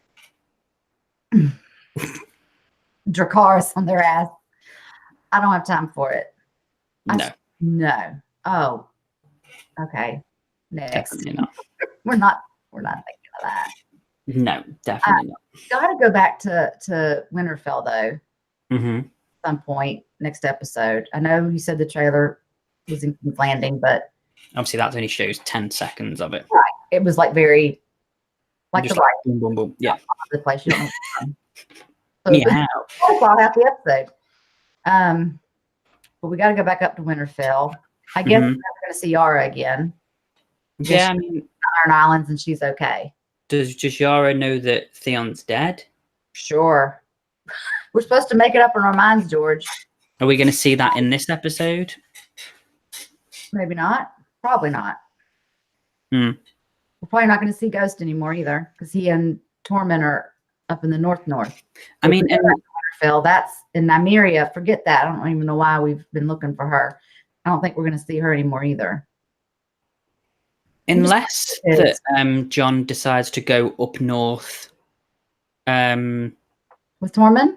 Dracarys on their ass. I don't have time for it. No. Oh, okay. Next. Definitely not. We're not thinking of that. No, definitely not. Got to go back to Winterfell though. Mm-hmm. At some point next episode. I know you said the trailer was in King's Landing, but obviously that only shows 10 seconds of it. Right. It was like very like just the right. Boom, boom, boom. Yeah. The place you don't know. Yeah. I'll have the episode. But we got to go back up to Winterfell. I guess we're going to see Yara again. Yeah, I mean, Iron Islands, and she's okay. Does Yara know that Theon's dead? Sure. We're supposed to make it up in our minds, George. Are we going to see that in this episode? Maybe not. Probably not. We're probably not going to see Ghost anymore either, because he and Tormund are up in the north. I mean, Winterfell, that's in Nymeria. Forget that. I don't even know why we've been looking for her. I don't think we're going to see her anymore either. Unless that Jon decides to go up north with Tormund?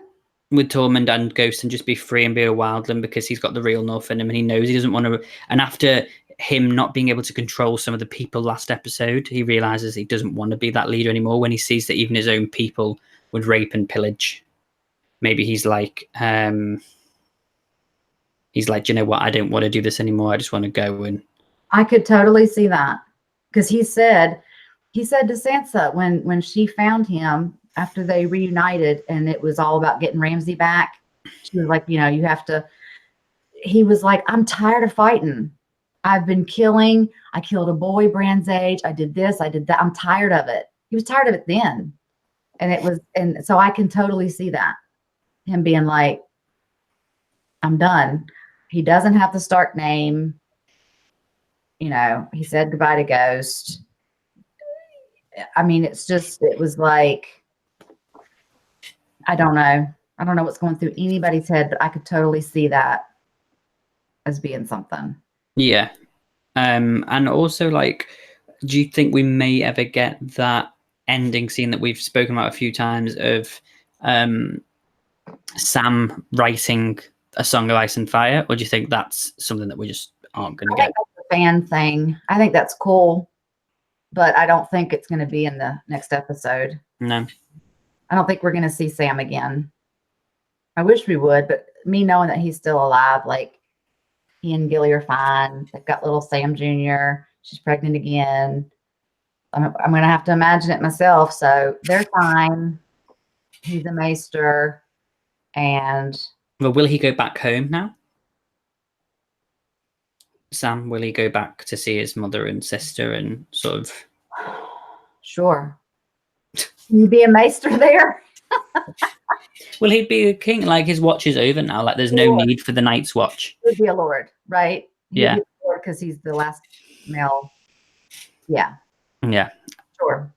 With Tormund and Ghost, and just be free and be a wildling, because he's got the real north in him, and he knows he doesn't want to. And after him not being able to control some of the people last episode, he realizes he doesn't want to be that leader anymore, when he sees that even his own people would rape and pillage. Maybe he's like, do you know what? I don't want to do this anymore. I just want to go. And I could totally see that, because he said to Sansa when she found him after they reunited, and it was all about getting Ramsay back. She was like, you have to. He was like, I'm tired of fighting. I've been killing. I killed a boy Bran's age. I did this. I did that. I'm tired of it. He was tired of it then, and so I can totally see that, him being like, I'm done. He doesn't have the Stark name. He said goodbye to Ghost. I mean, it was like, I don't know. I don't know what's going through anybody's head, but I could totally see that as being something. Yeah. And also, like, do you think we may ever get that ending scene that we've spoken about a few times of Sam writing a Song of Ice and Fire? Or do you think that's something that we just aren't going to get? That's a fan thing. I think that's cool, but I don't think it's going to be in the next episode. No. I don't think we're going to see Sam again. I wish we would, but me knowing that he's still alive, like he and Gilly are fine. They've got little Sam Jr. She's pregnant again. I'm going to have to imagine it myself. So they're fine. He's a maester. And Well, will he go back home now? Sam, will he go back to see his mother and sister and sort of... Sure. Can you be a maester there? Will he be a king? Like, his watch is over now. Like, there's no need for the Night's Watch. He would be a lord, right? He Yeah. would be a lord because he's the last male. Yeah. Yeah. Sure.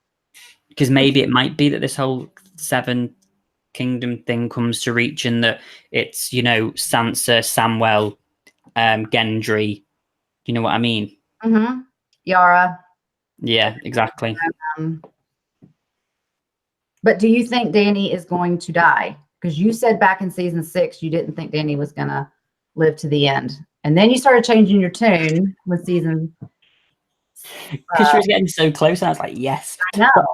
Because maybe it might be that this whole 7 Kingdom thing comes to reach, and that it's, you know, Sansa, Samwell, Gendry. You know what I mean? Mm-hmm. Yara. Yeah, exactly. But do you think Dany is going to die? Because you said back in season 6 you didn't think Dany was going to live to the end. And then you started changing your tune with season... Because she was getting so close, and I was like, yes. I know. But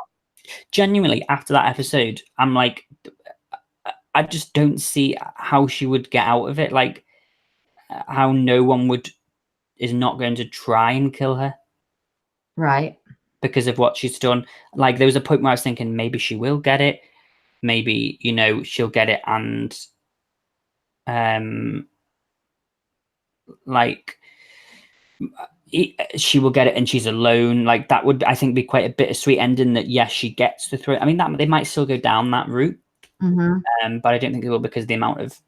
genuinely, after that episode, I'm like, I just don't see how she would get out of it. Like, how no one is not going to try and kill her. Right. Because of what she's done. Like, there was a point where I was thinking maybe she will get it. Maybe, you know, she'll get it and like she will get it and she's alone. Like, that would, I think, be quite a bittersweet ending, that yes, she gets the throat. I mean, that they might still go down that route. Mm-hmm. But I don't think it will, because of the amount of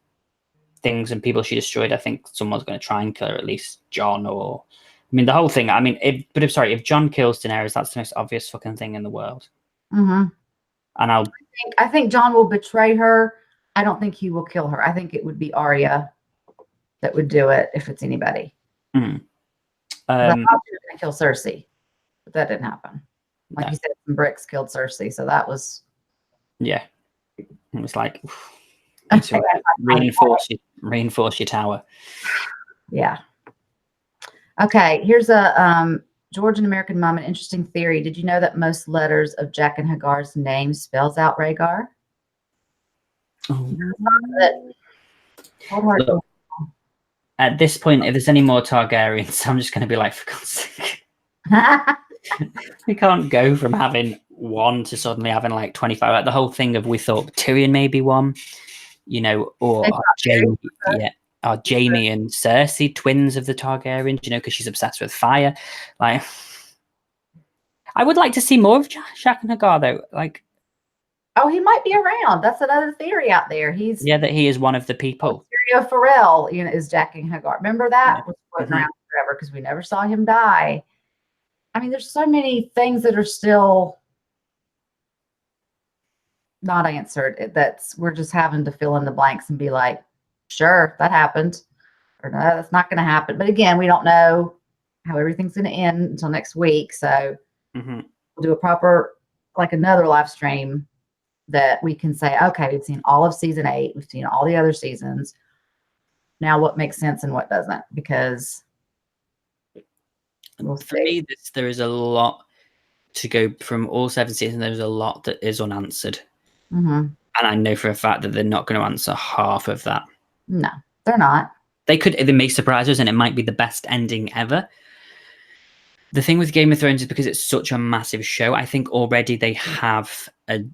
things and people she destroyed. I think someone's going to try and kill her, at least Jon, or I mean, the whole thing. I mean, if Jon kills Daenerys, that's the most obvious fucking thing in the world. Mm-hmm. And I think Jon will betray her. I don't think he will kill her. I think it would be Arya that would do it, if it's anybody. Mm. I thought she was going to kill Cersei, but that didn't happen. Like you said, some bricks killed Cersei, so that was... Yeah. It was like, reinforce your tower. Yeah. Okay, here's a Georgian American mom, an interesting theory. Did you know that most letters of Jack and Hagar's name spells out Rhaegar? Look, at this point, if there's any more Targaryens, I'm just going to be like, for God's sake. We can't go from having 1 to suddenly having like 25. Like, the whole thing of, we thought Tyrion maybe 1, you know, or Jaime and Cersei, twins of the Targaryens, you know, because she's obsessed with fire. Like, I would like to see more of Jack and Hagar, though. Like, oh, he might be around. That's another theory out there. that he is one of the people. Syrio Farrell, you know, is Jack and Hagar. Remember that? Was floating around forever because we never saw him die. I mean, there's so many things that are still not answered. We're just having to fill in the blanks and be like, sure, that happened, or no, that's not going to happen. But again, we don't know how everything's going to end until next week. So we'll do a proper, like another live stream that we can say, okay, we've seen all of season 8. We've seen all the other seasons. Now what makes sense and what doesn't, because for me, there is a lot to go from all 7 seasons. There's a lot that is unanswered. And I know for a fact that they're not going to answer half of that. No, they're not. They may surprise us, and it might be the best ending ever. The thing with Game of Thrones is, because it's such a massive show, I think already they had a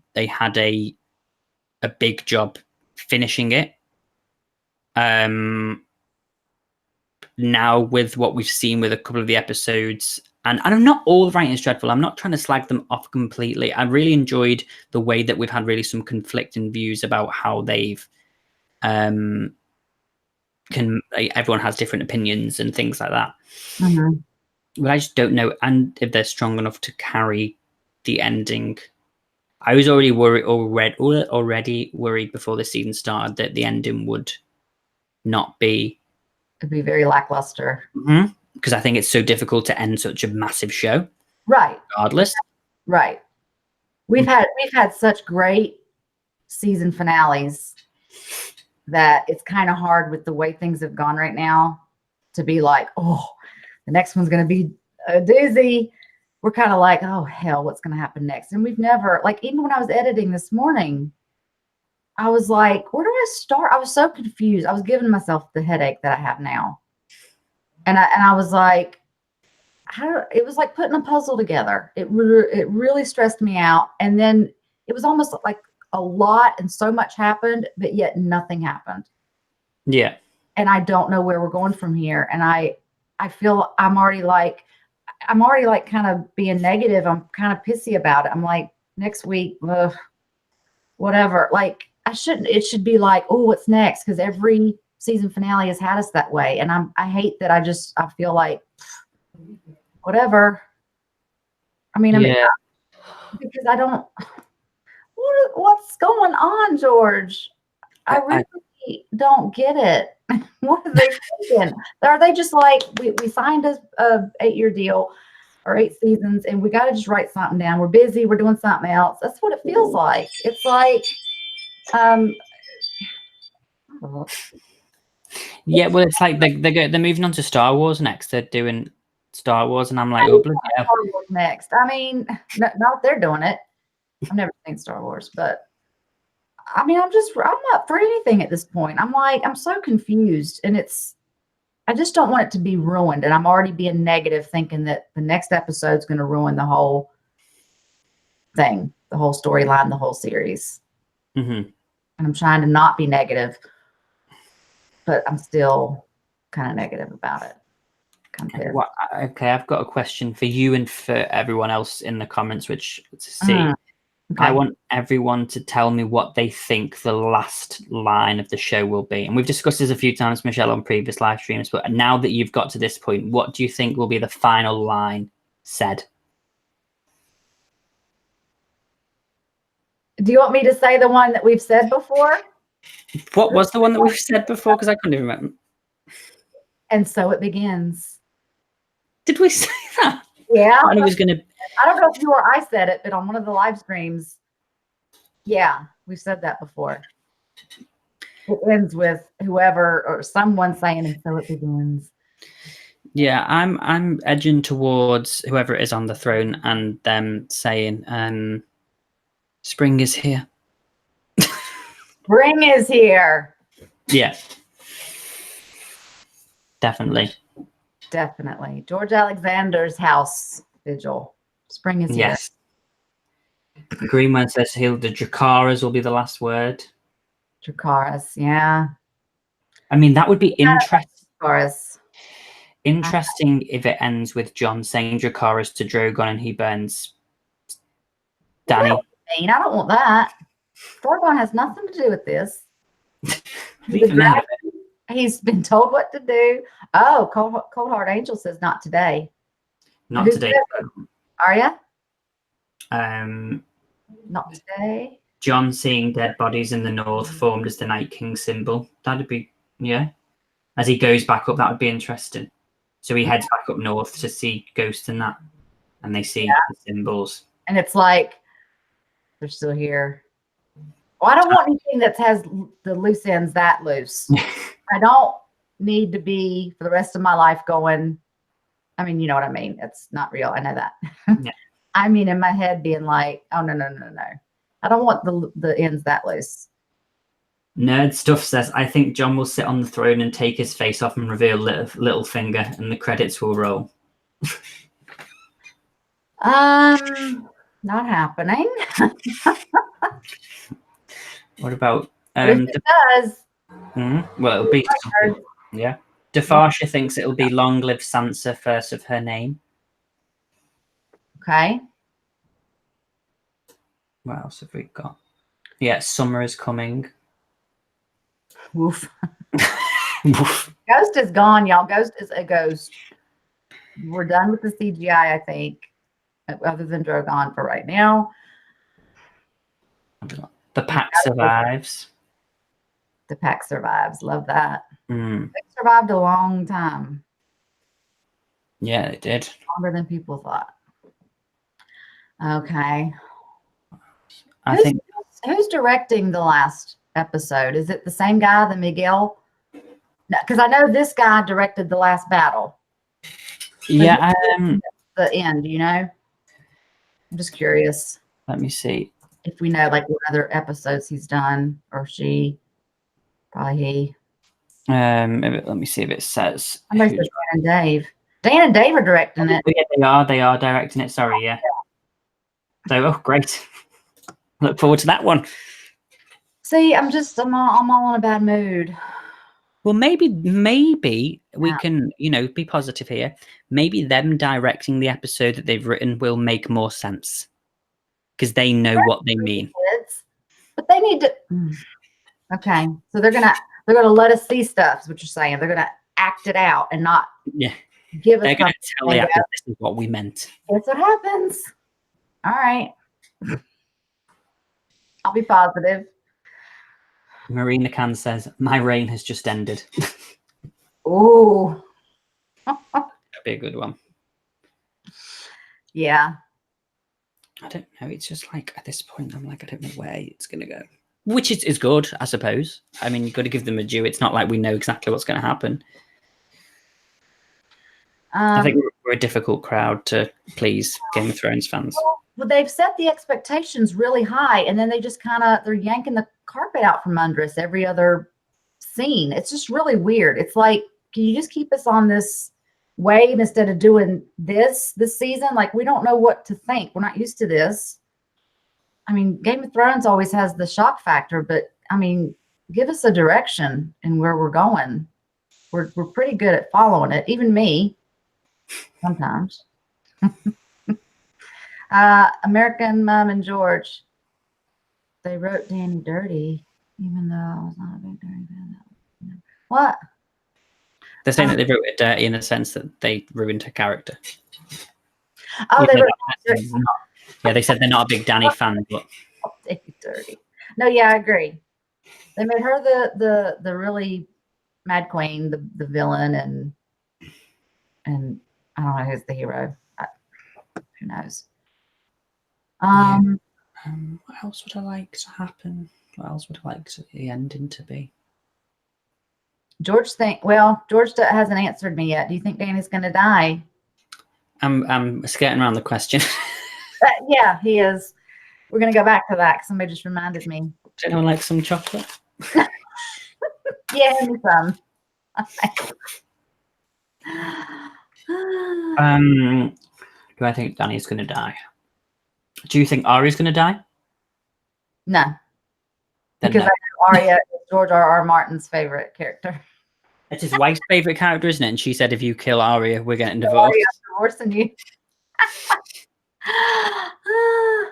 big job finishing it. Now, with what we've seen with a couple of the episodes, and I'm not all the writing is dreadful. I'm not trying to slag them off completely. I really enjoyed the way that we've had really some conflicting views about how they've everyone has different opinions and things like that. But I just don't know, and if they're strong enough to carry the ending. I was already worried before the season started that the ending would not be. It'd be very lackluster. Because I think it's so difficult to end such a massive show. Right. Regardless. Right. We've had such great season finales that it's kind of hard with the way things have gone right now to be like, oh, the next one's going to be a doozy. we're kind of like, oh hell, what's going to happen next? And we've never, like, even when I was editing this morning, I was like, where do I start? I was so confused. I was giving myself the headache that I have now. And I was like, it was like putting a puzzle together. It really stressed me out. And then it was almost like a lot and so much happened, but yet nothing happened. Yeah. And I don't know where we're going from here. And I feel I'm already like kind of being negative. I'm kind of pissy about it. I'm like, next week, whatever. Like it should be like, oh, what's next? Because every season finale has had us that way. And I hate that I feel like whatever. I mean, because I don't, what's going on, George? I really don't get it. What are they thinking? Are they just like, we signed a 8-year deal or 8 seasons and we got to just write something down. We're busy. We're doing something else. That's what it feels like. It's like, yeah, well, it's like they're moving on to Star Wars next. They're doing Star Wars, and I'm like, oh, bloody hell. Star Wars next. I mean, not that they're doing it. I've never seen Star Wars, but I mean, I'm up for anything at this point. I'm like, I'm so confused, and I just don't want it to be ruined. And I'm already being negative, thinking that the next episode's going to ruin the whole thing, the whole storyline, the whole series. Mm-hmm. And I'm trying to not be negative, but I'm still kind of negative about it. Well, okay, I've got a question for you and for everyone else in the comments, which to see. Okay. I want everyone to tell me what they think the last line of the show will be. And we've discussed this a few times, Michelle, on previous live streams. But now that you've got to this point, what do you think will be the final line said? Do you want me to say the one that we've said before? What was the one that we've said before? Because I couldn't even remember. And so it begins. Did we say that? Yeah. I was going to. I don't know if you or I said it, but on one of the live streams, yeah, we've said that before. It ends with whoever or someone saying, and so it begins. Yeah, I'm edging towards whoever it is on the throne and them saying, spring is here. Spring is here. Yeah. Definitely. Definitely. George Alexander's house vigil. Spring is here. Yes. Greenman says the Dracarys will be the last word. Dracarys, yeah. I mean, that would be interesting. Dracarys. Interesting if it ends with Jon saying Dracarys to Drogon and he burns Dany. I don't want that. Drogon has nothing to do with this. He's been told what to do. Oh, Cold Hard Angel says not today. Not today. Arya? Not today. Jon seeing dead bodies in the north formed as the Night King symbol. That'd be, yeah. As he goes back up, that would be interesting. So he heads back up north to see ghosts and that. And they see the symbols. And it's like, they're still here. Well, I don't want anything that has the loose ends that loose. I don't need to be for the rest of my life going, I mean, you know what I mean? It's not real. I know that. Yeah. I mean, in my head being like, oh, no. I don't want the ends that loose. Nerd Stuff says, I think Jon will sit on the throne and take his face off and reveal little finger and the credits will roll. Not happening. What about if it does? Well, it'll be yeah. Defarsha thinks it'll be Long Live Sansa, first of her name. Okay. What else have we got? Yeah, summer is coming. Woof. Woof. Ghost is gone, y'all. Ghost is a ghost. We're done with the CGI, I think, other than Drogon for right now. The pack survives. The pack survives. Love that. They survived a long time. Yeah, they did. Longer than people thought. Okay. I think who's directing the last episode? Is it the same guy, the Miguel? No, because I know this guy directed the last battle. Yeah. The end, you know? I'm just curious. Let me see. If we know like what other episodes he's done or she, probably he. Let me see if it says. Somebody said Dan and Dave. Dan and Dave are directing it. Oh, yeah, they are directing it. Sorry, yeah. So, great. Look forward to that one. See, I'm all in a bad mood. Well, maybe we can, be positive here. Maybe them directing the episode that they've written will make more sense because they know what they mean. But they need to. Okay, so they're gonna let us see stuff. Is what you're saying? They're gonna act it out and not give us. They're gonna tell the actors this is what we meant. That's what happens. All right, I'll be positive. Marina Khan says, "My reign has just ended." Ooh, that'd be a good one. Yeah. I don't know. It's just like at this point, I'm like, I don't know where it's gonna go. Which is good, I suppose. I mean, you've got to give them a due. It's not like we know exactly what's going to happen. I think we're a difficult crowd to please, Game of Thrones fans. Well, they've set the expectations really high, and then they just they're yanking the carpet out from under us every other scene. It's just really weird. It's like, can you just keep us on this wave instead of doing this season? Like, we don't know what to think. We're not used to this. I mean, Game of Thrones always has the shock factor, but I mean, give us a direction in where we're going. We're pretty good at following it. Even me, sometimes. American Mom and George. They wrote Danny dirty, even though I was not a big Danny fan. What? They're saying that they wrote it dirty in the sense that they ruined her character. Oh, they wrote yeah, they said they're not a big Danny fan, but dirty. No, yeah, I agree. They made her the really mad queen, the villain, and I don't know who's the hero. Who knows? What else would I like to happen? What else would I like the ending to be? George hasn't answered me yet. Do you think Danny's going to die? I'm skirting around the question. Yeah, he is. We're going to go back to that because somebody just reminded me. Does anyone like some chocolate? Yeah, give me some. Do I think Danny's going to die? Do you think Arya's going to die? No. Then because no. I know Arya is George R.R. Martin's favorite character. It's his wife's favorite character, isn't it? And she said, if you kill Arya, we're getting divorced. I'm divorcing you.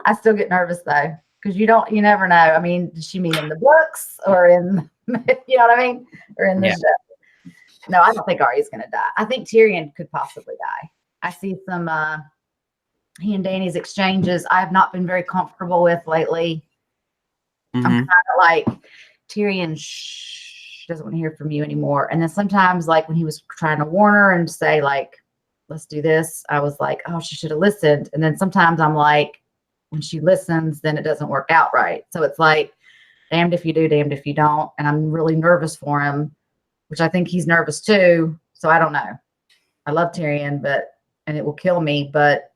I still get nervous though, because you never know. I mean, does she mean in the books or in, you know what I mean? Or in the show? No, I don't think Arya's going to die. I think Tyrion could possibly die. I see some, he and Dany's exchanges I have not been very comfortable with lately. I'm kind of like, Tyrion doesn't want to hear from you anymore. And then sometimes, like when he was trying to warn her and say like, let's do this, I was like, oh, she should have listened. And then sometimes I'm like, when she listens, then it doesn't work out right. So it's like, damned if you do, damned if you don't. And I'm really nervous for him, which I think he's nervous too. So I don't know. I love Tyrion, and it will kill me, but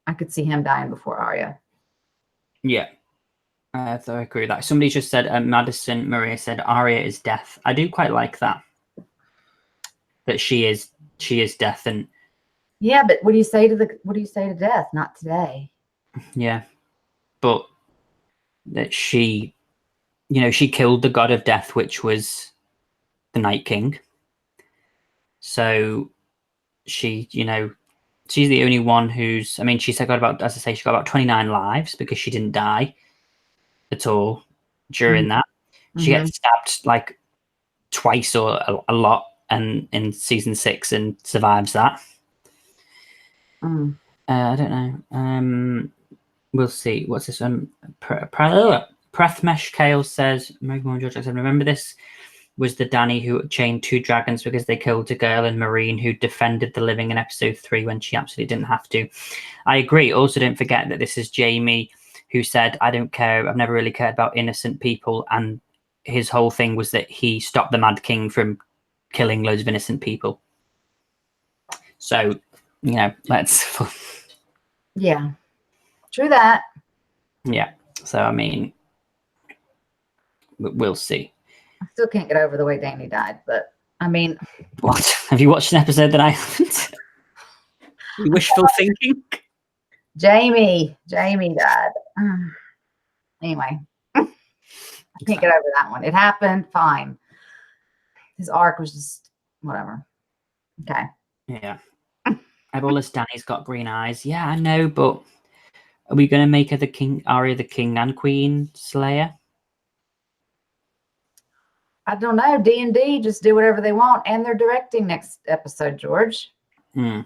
I could see him dying before Arya. Yeah. I agree with that. Somebody just said, Madison Maria said, Arya is death. I do quite like that. That she is death. And yeah, but what do you say to death? Not today. Yeah. But that she killed the god of death, which was the Night King. So she, she's the only one who's, I mean, she got about 29 lives because she didn't die at all during that. She gets stabbed like twice or a lot and in season 6 and survives that. I don't know. We'll see. What's this one? Prethmesh Kale says, remember this was the Dany who chained 2 dragons because they killed a girl in Marine who defended the living in episode 3 when she absolutely didn't have to. I agree. Also, don't forget that this is Jaime who said, I don't care. I've never really cared about innocent people. And his whole thing was that he stopped the Mad King from killing loads of innocent people. So, let's... Yeah. True that. Yeah. So I mean, we'll see. I still can't get over the way Dany died, but I mean, What? Have you watched an episode that I haven't? You wishful thinking? Jaime died. Anyway, I can't get over that one. It happened. Fine. His arc was just whatever. Okay. Yeah. Everyone's Danny's got green eyes. Yeah, I know, but are we going to make her the king, Arya the king and queen slayer? I don't know. D&D just do whatever they want, and they're directing next episode, George. Yeah,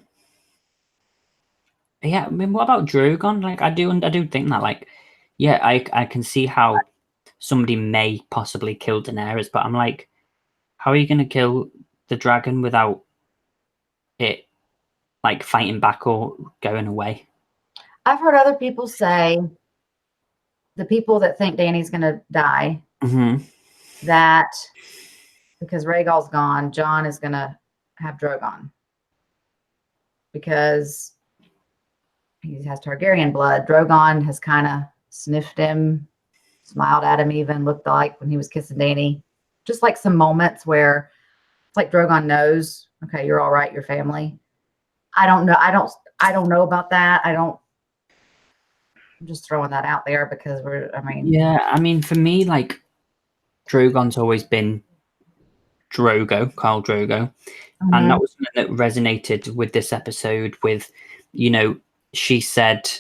I mean, what about Drogon? Like, I do think that, like, yeah, I can see how somebody may possibly kill Daenerys, but I'm like, how are you going to kill the dragon without it, like, fighting back or going away? I've heard other people say, the people that think Dany's going to die, that because Rhaegal's gone, Jon is going to have Drogon. Because he has Targaryen blood. Drogon has kind of sniffed him, smiled at him even, looked like when he was kissing Dany. Just like some moments where it's like Drogon knows, okay, you're all right, your family. I don't know. I don't know about that. I'm just throwing that out there because yeah, I mean, for me, like, Drogon's always been Khal Drogo. And that was something that resonated with this episode with, she said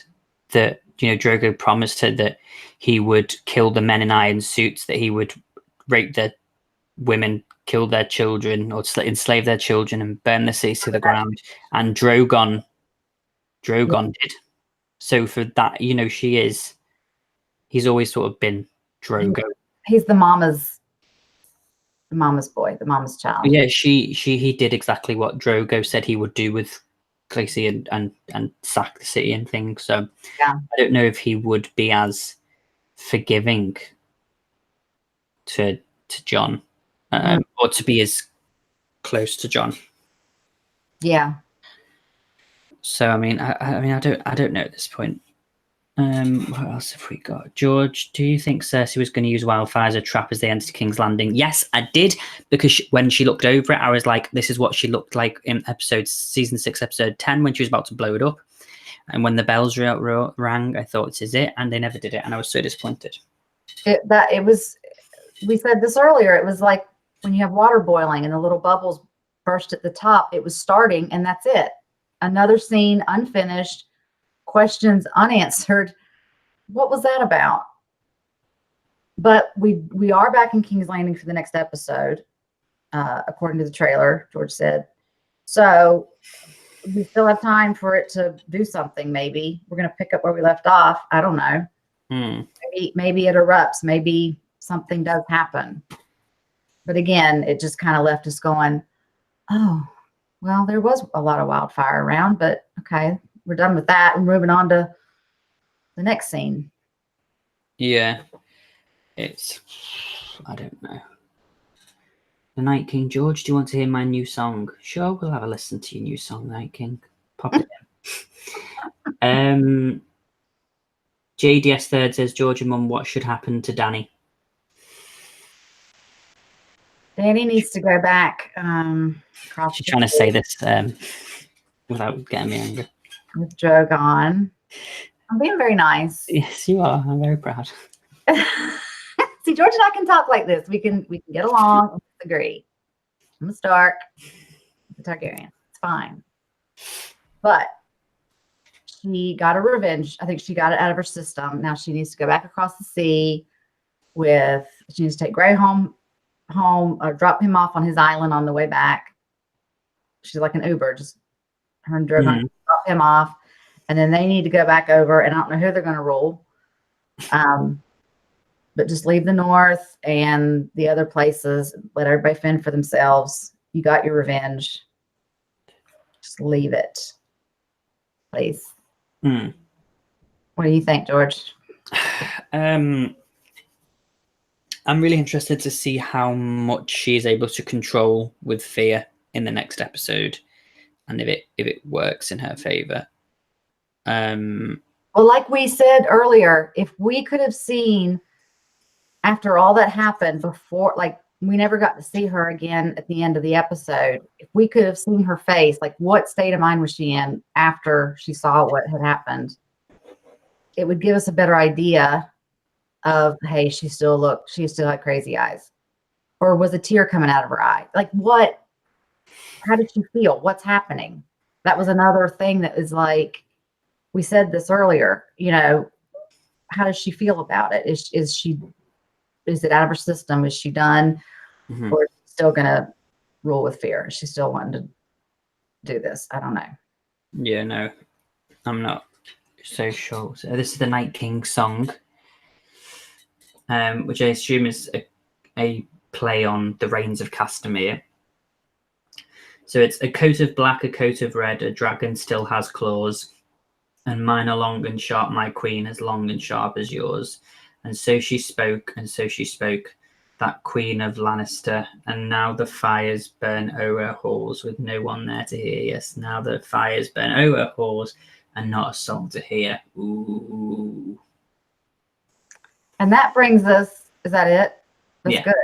that, Drogo promised her that he would kill the men in iron suits, that he would rape their women, kill their children, or enslave their children and burn the cities to the ground. And Drogon did. So for that, he's always sort of been Drogo. He's the mama's boy, the mama's child. Yeah, he did exactly what Drogo said he would do with Khaleesi and sack the city and things. So yeah. I don't know if he would be as forgiving to Jon, or to be as close to Jon. Yeah. So I mean, I don't know at this point. What else have we got? George, do you think Cersei was going to use wildfire as a trap as they entered King's Landing? Yes, I did, because when she looked over it, I was like, this is what she looked like in season 6, episode 10, when she was about to blow it up. And when the bells rang, I thought, this is it, and they never did it, and I was so disappointed. We said this earlier, it was like when you have water boiling and the little bubbles burst at the top, it was starting, and that's it. Another scene, unfinished, questions unanswered. What was that about? But we are back in King's Landing for the next episode, according to the trailer, George said. So we still have time for it to do something. Maybe we're going to pick up where we left off. I don't know. Maybe it erupts. Maybe something does happen. But again, it just kind of left us going, oh, well, there was a lot of wildfire around, but okay, we're done with that. We're moving on to the next scene. Yeah. I don't know. The Night King. George, do you want to hear my new song? Sure, we'll have a listen to your new song, Night King. Pop it in. JDS Third says, George and Mum, what should happen to Dany? Dany needs to go back. She's trying to say this without getting me angry. With Drogon. I'm being very nice. Yes, you are. I'm very proud. See, George and I can talk like this. We can get along and agree. I'm a Stark. I'm a Targaryen. It's fine. But she got a revenge. I think she got it out of her system. Now she needs to go back across the sea she needs to take Gray home or drop him off on his island on the way back. She's like an Uber, just her and Drogon drop him off. And then they need to go back over, and I don't know who they're going to rule. But just leave the north and the other places. Let everybody fend for themselves. You got your revenge. Just leave it, please. What do you think, George? I'm really interested to see how much she is able to control with fear in the next episode, and if it works in her favor. Well, like we said earlier, if we could have seen after all that happened before, like we never got to see her again at the end of the episode. If we could have seen her face, like what state of mind was she in after she saw what had happened, it would give us a better idea of, hey, she still had crazy eyes. Or was a tear coming out of her eye? Like how did she feel? What's happening? That was another thing that is like, we said this earlier, how does she feel about it? Is it out of her system? Is she done? Mm-hmm. Or is she still going to rule with fear? Is she still wanting to do this? I don't know. Yeah, no, I'm not so sure. So this is the Night King song, which I assume is a play on the Reigns of Castamere. So it's a coat of black, a coat of red, a dragon still has claws, and mine are long and sharp, my queen as long and sharp as yours. And so she spoke, that queen of Lannister, and now the fires burn o'er halls with no one there to hear. Yes, now the fires burn o'er halls and not a soul to hear. Ooh. And that brings us, is that it? That's good.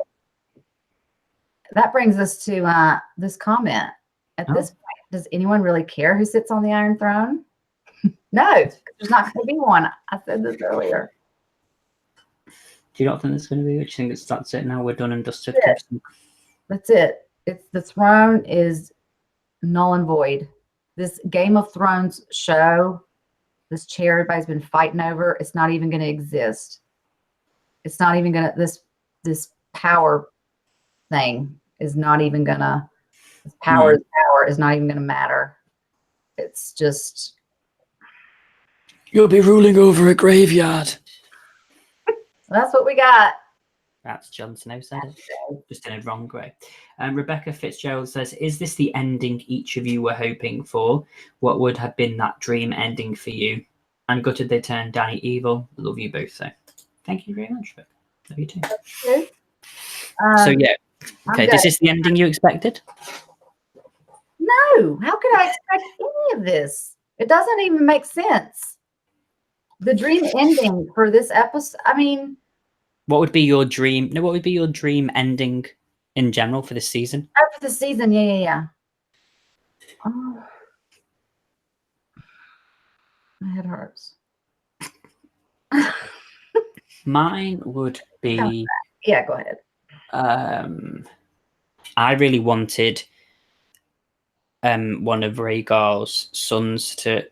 That brings us to this comment. At this point, does anyone really care who sits on the Iron Throne? No, there's not going to be one. I said this earlier. Do you not think there's going to be? Do you think that's it now? We're done and dusted. That's it. It's the throne is null and void. This Game of Thrones show, this chair everybody's been fighting over, it's not even going to exist. It's not even going to, this power thing is not even going to, power is not even going to matter. It's just. You'll be ruling over a graveyard. That's what we got. That's Jon Snow said it, just in a wrong way. Rebecca Fitzgerald says, is this the ending each of you were hoping for? What would have been that dream ending for you? I'm gutted they turned Dany evil. Love you both, though. Thank you very much, Rebecca. Love you too. So, yeah. Okay, this is the ending you expected? No. How could I expect any of this? It doesn't even make sense. The dream ending for this episode, I mean. What would be your dream? No, what would be your dream ending in general for this season? For the season, yeah. Oh. My head hurts. Mine would be. Yeah, go ahead. I really wanted one of Rhaegar's sons to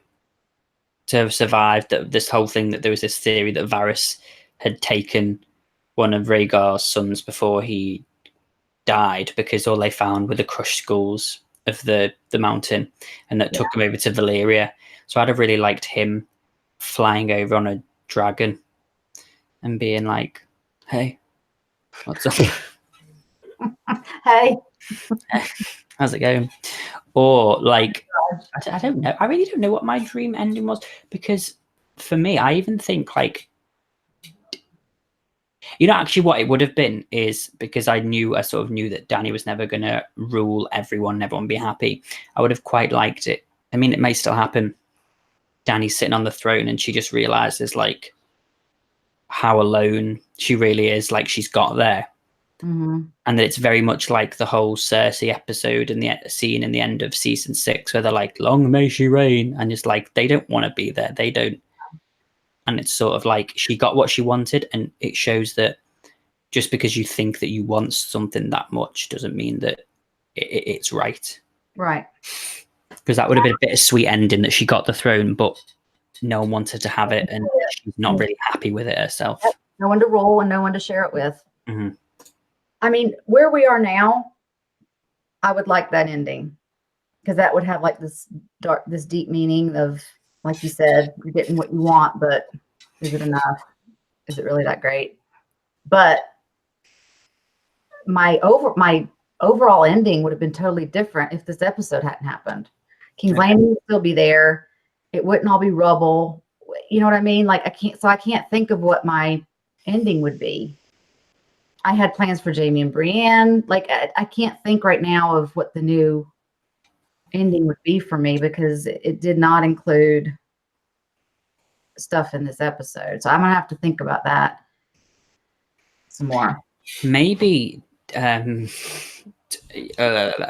have survived. That this whole thing, that there was this theory that Varys had taken one of Rhaegar's sons before he died, because all they found were the crushed skulls of the mountain, and that took him over to Valyria. So I'd have really liked him flying over on a dragon and being like, hey, what's up? Hey, how's it going? Or like, I don't know. I really don't know what my dream ending was, because for me, I even think like, actually what it would have been is, because I sort of knew that Dany was never going to rule everyone and everyone be happy. I would have quite liked it. I mean, it may still happen. Dany's sitting on the throne and she just realizes like how alone she really is, like she's got there. Mm-hmm. And that it's very much like the whole Cersei episode and the scene in the end of season 6 where they're like, long may she reign. And it's like, they don't want to be there. They don't. And it's sort of like she got what she wanted. And it shows that just because you think that you want something that much doesn't mean that it's right. Right. Because that would have been a bittersweet ending, that she got the throne, but no one wanted to have it. And she's not really happy with it herself. No one to rule and no one to share it with. Mm-hmm. I mean, where we are now, I would like that ending, because that would have like this deep meaning of, like you said, you're getting what you want, but is it enough? Is it really that great? But my overall ending would have been totally different if this episode hadn't happened. King's Landing would still be there. It wouldn't all be rubble. You know what I mean? Like I can't think of what my ending would be. I had plans for Jaime and Brienne. Like I can't think right now of what the new ending would be for me, because it did not include stuff in this episode. So I'm gonna have to think about that some more. Maybe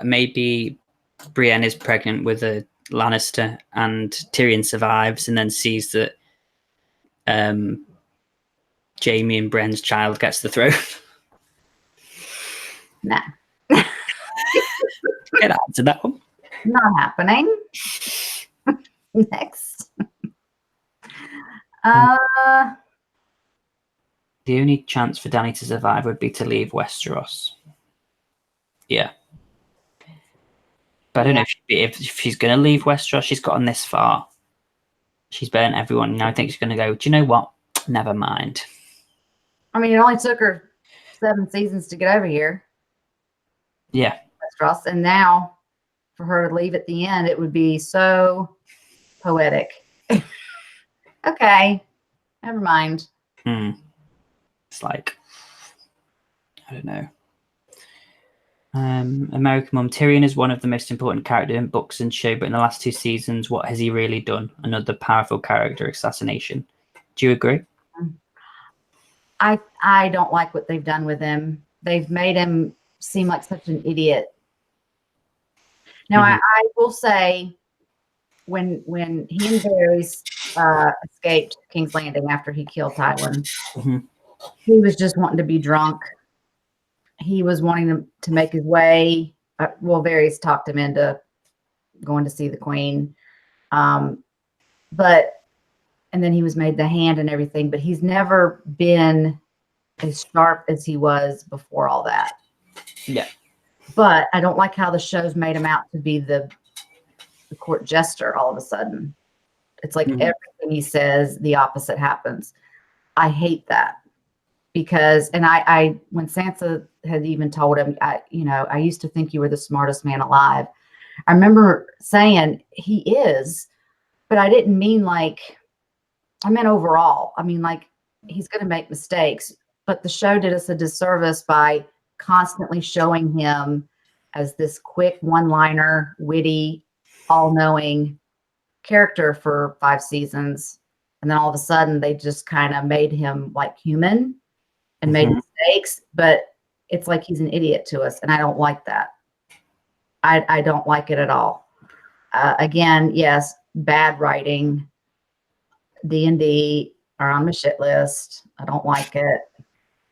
maybe Brienne is pregnant with a Lannister, and Tyrion survives, and then sees that Jaime and Brienne's child gets the throne. Nah. Get out to that one. Not happening. Next. The only chance for Dany to survive would be to leave Westeros. Yeah. But I don't know if she's going to leave Westeros. She's gotten this far. She's burnt everyone. You know, I think she's going to go, do you know what? Never mind. I mean, it only took her 7 seasons to get over here. Yeah. Westeros. And now for her to leave at the end, it would be so poetic. Okay. Never mind. It's like, I don't know. American Mum, Tyrion is one of the most important characters in books and show, but in the last 2 seasons, what has he really done? Another powerful character assassination. Do you agree? I don't like what they've done with him. They've made him seem like such an idiot. Now, I will say, when he and Daenerys escaped King's Landing after he killed Tywin, he was just wanting to be drunk. He was wanting to make his way. Varys talked him into going to see the Queen. And then he was made the Hand and everything, but he's never been as sharp as he was before all that. Yeah. But I don't like how the show's made him out to be the court jester all of a sudden. It's like everything he says, the opposite happens. I hate that. Because, and I when Sansa had even told him, I used to think you were the smartest man alive. I remember saying he is, but I didn't mean I meant overall. I mean, he's going to make mistakes, but the show did us a disservice by constantly showing him as this quick one-liner, witty, all-knowing character for 5 seasons. And then all of a sudden they just kind of made him human and made mistakes, but it's like he's an idiot to us. And I don't like that. I don't like it at all. Again, yes, bad writing. D&D are on my shit list. I don't like it.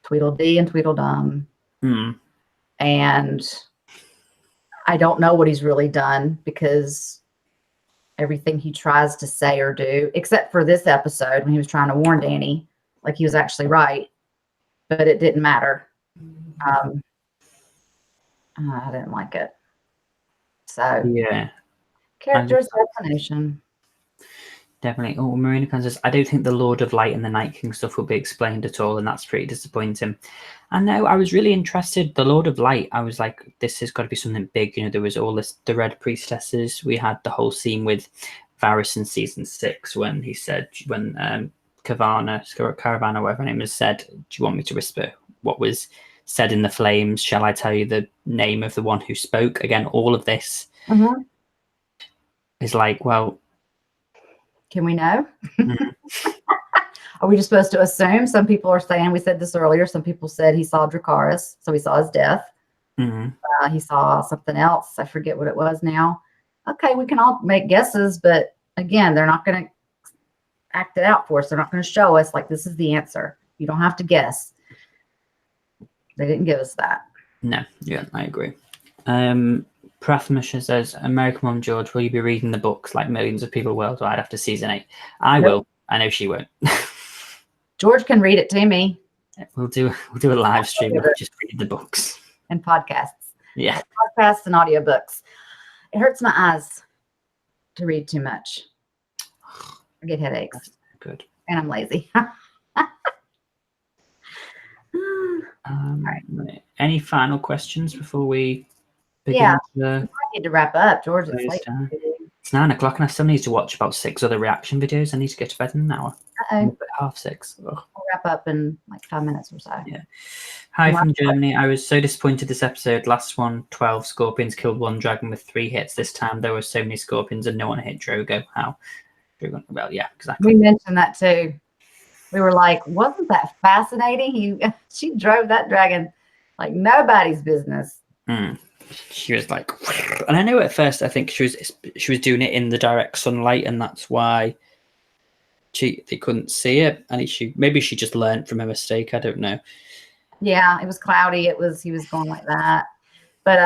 Tweedledee and Tweedledum. And I don't know what he's really done, because everything he tries to say or do, except for this episode when he was trying to warn Dany, he was actually right, but it didn't matter. I didn't like it. So yeah, character assassination. Definitely. Oh, Marina Khan says, I don't think the Lord of Light and the Night King stuff will be explained at all, and that's pretty disappointing. I know, I was really interested. The Lord of Light, I was like, this has got to be something big. There was all this, the Red Priestesses. We had the whole scene with Varys in season 6 when he said, when Caravana, whatever her name is, said, do you want me to whisper what was said in the flames? Shall I tell you the name of the one who spoke? Again, all of this is well, can we know? Are we just supposed to assume? Some people are saying, we said this earlier, some people said he saw Dracarys, so he saw his death. He saw something else. I forget what it was now. Okay, we can all make guesses, but again, they're not going to act it out for us. They're not going to show us this is the answer. You don't have to guess. They didn't give us that. No, yeah, I agree. Prathmasha says, American Mom George, will you be reading the books like millions of people worldwide after season 8? I will. I know she won't. George can read it to me. We'll do a live stream of just read the books. And podcasts. Yeah. Podcasts and audiobooks. It hurts my eyes to read too much. I get headaches. That's good. And I'm lazy. Right. Any final questions before we begin? I need to wrap up, George. It's late. It's 9 o'clock and I still need to watch about 6 other reaction videos. I need to get to bed in an hour. 6:30. I'll wrap up in 5 minutes or so. Yeah. Hi from Germany. I was so disappointed this episode. Last one, 12 scorpions killed 1 dragon with 3 hits. This time there were so many scorpions and no one hit Drogo. How? Well, yeah, exactly. We mentioned that too. We were like, wasn't that fascinating? She drove that dragon like nobody's business. She was like, and I know at first I think she was doing it in the direct sunlight, and that's why they couldn't see it. And maybe she just learned from her mistake. I don't know. Yeah, it was cloudy. He was going like that. But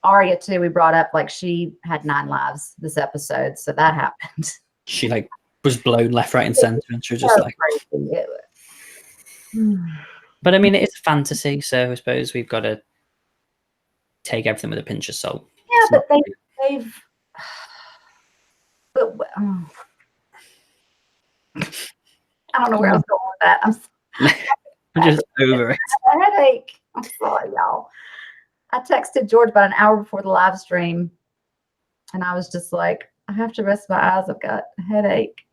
Arya too, we brought up like she had 9 lives this episode, so that happened. She like was blown left, right, and center, and she was just like crazy. But I mean, it is fantasy, so I suppose we've got to take everything with a pinch of salt. Yeah, but they've. But I don't know where I was going with that. I'm just over it. I have a headache. I'm sorry, y'all. I texted George about an hour before the live stream, and I was just like, I have to rest my eyes. I've got a headache.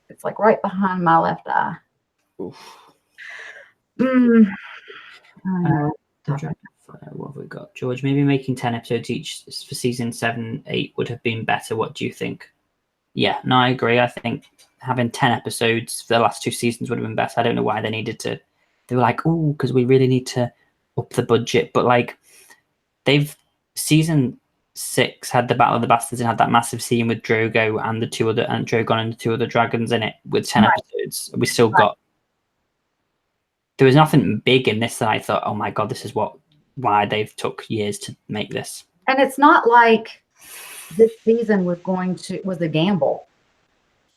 It's like right behind my left eye. Oof. I don't know. What have we got? George, maybe making 10 episodes each for season 7, 8 would have been better. What do you think? Yeah, no, I agree. I think having 10 episodes for the last 2 seasons would have been better. I don't know why they needed to. They were like, oh, because we really need to up the budget. But like, season 6 had the Battle of the Bastards and had that massive scene with Drogo and Drogon and the 2 other dragons in it with 10 episodes. We still got. There was nothing big in this that I thought, oh my god, this is why they've took years to make this. And it's not like this season was a gamble.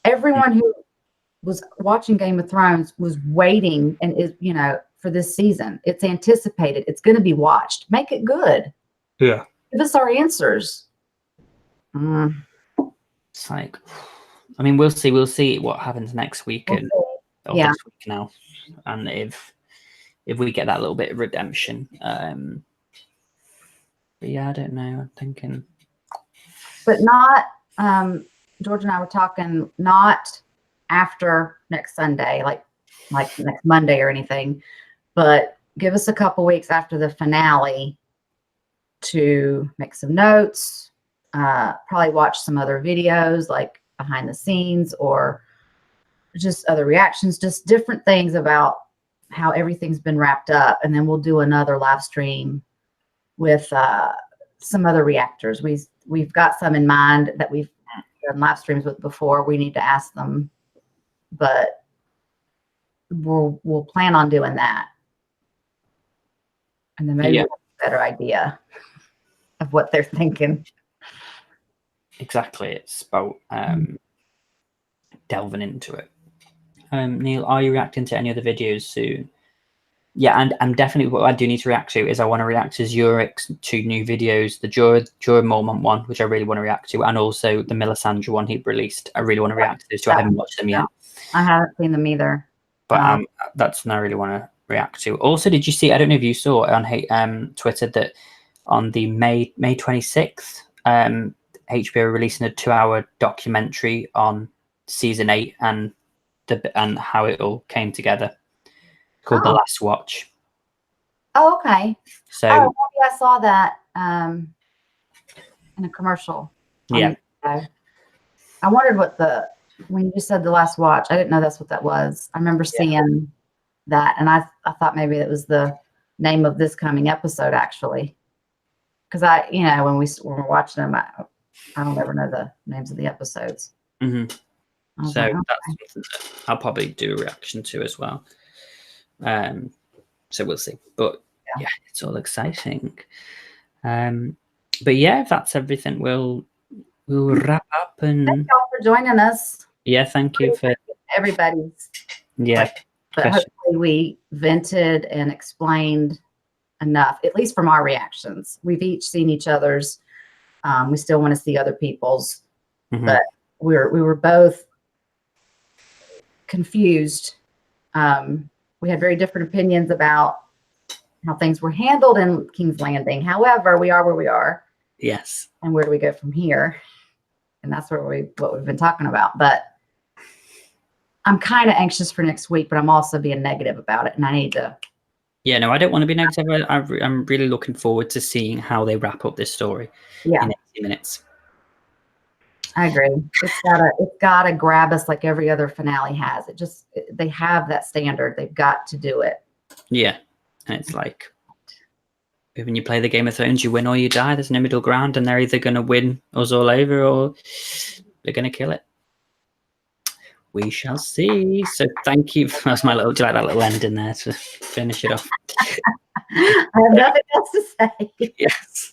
Everyone who was watching Game of Thrones was waiting and is, for this season. It's anticipated. It's going to be watched. Make it good. Yeah. Give us our answers. It's like, I mean, we'll see what happens next week this week now, and if we get that little bit of redemption. But yeah, I don't know. I'm thinking, but not. George and I were talking not after next Sunday, like next Monday or anything, but give us a couple weeks after the finale to make some notes, probably watch some other videos like behind the scenes or just other reactions, just different things about how everything's been wrapped up. And then we'll do another live stream with some other reactors. We've got some in mind that we've done live streams with before. We need to ask them, but we'll plan on doing that. And then maybe we'll have a better idea of what they're thinking. Exactly. It's about delving into it. Neil, are you reacting to any other videos soon? Yeah, and I'm definitely, what I do need to react to is I want to react to Zurich's 2 new videos, the Jorah Mormont one, which I really want to react to, and also the Melisandre one he released. I really want to react to those 2. I haven't watched them yet. I haven't seen them either. But that's one I really want to react to. Also, did you see, I don't know if you saw on Twitter, that on the May 26th, HBO releasing a 2-hour documentary on season 8 and how it all came together, called The Last Watch. Oh, okay. So maybe I saw that in a commercial. Yeah. I wondered when you said The Last Watch, I didn't know that's what that was. I remember seeing that, and I thought maybe it was the name of this coming episode, actually. Because when we're watching them, I don't ever know the names of the episodes. Mm-hmm. So that's something that I'll probably do a reaction to as well. So we'll see. But yeah, it's all exciting. But yeah, if that's everything, we'll wrap up. And thank y'all for joining us. Yeah, thank you for everybody's. Yeah. But hopefully we vented and explained enough, at least from our reactions. We've each seen each other's. We still want to see other people's, but we were both confused. We had very different opinions about how things were handled in King's Landing. However, we are where we are. Yes. And where do we go from here? And that's what we've been talking about. But I'm kind of anxious for next week, but I'm also being negative about it, and I need to. Yeah, no, I don't want to be negative. I'm really looking forward to seeing how they wrap up this story in 80 minutes. I agree. It's gotta grab us like every other finale has. They have that standard. They've got to do it. Yeah. And it's like, when you play the Game of Thrones, you win or you die. There's no middle ground, and they're either going to win us all over or they're going to kill it. We shall see. So thank you. That's my little, do you like that little ending there to finish it off? I have nothing else to say. Yes.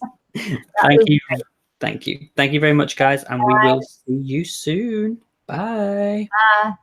Thank you. Great. Thank you. Thank you very much, guys. And we will see you soon. Bye. Bye.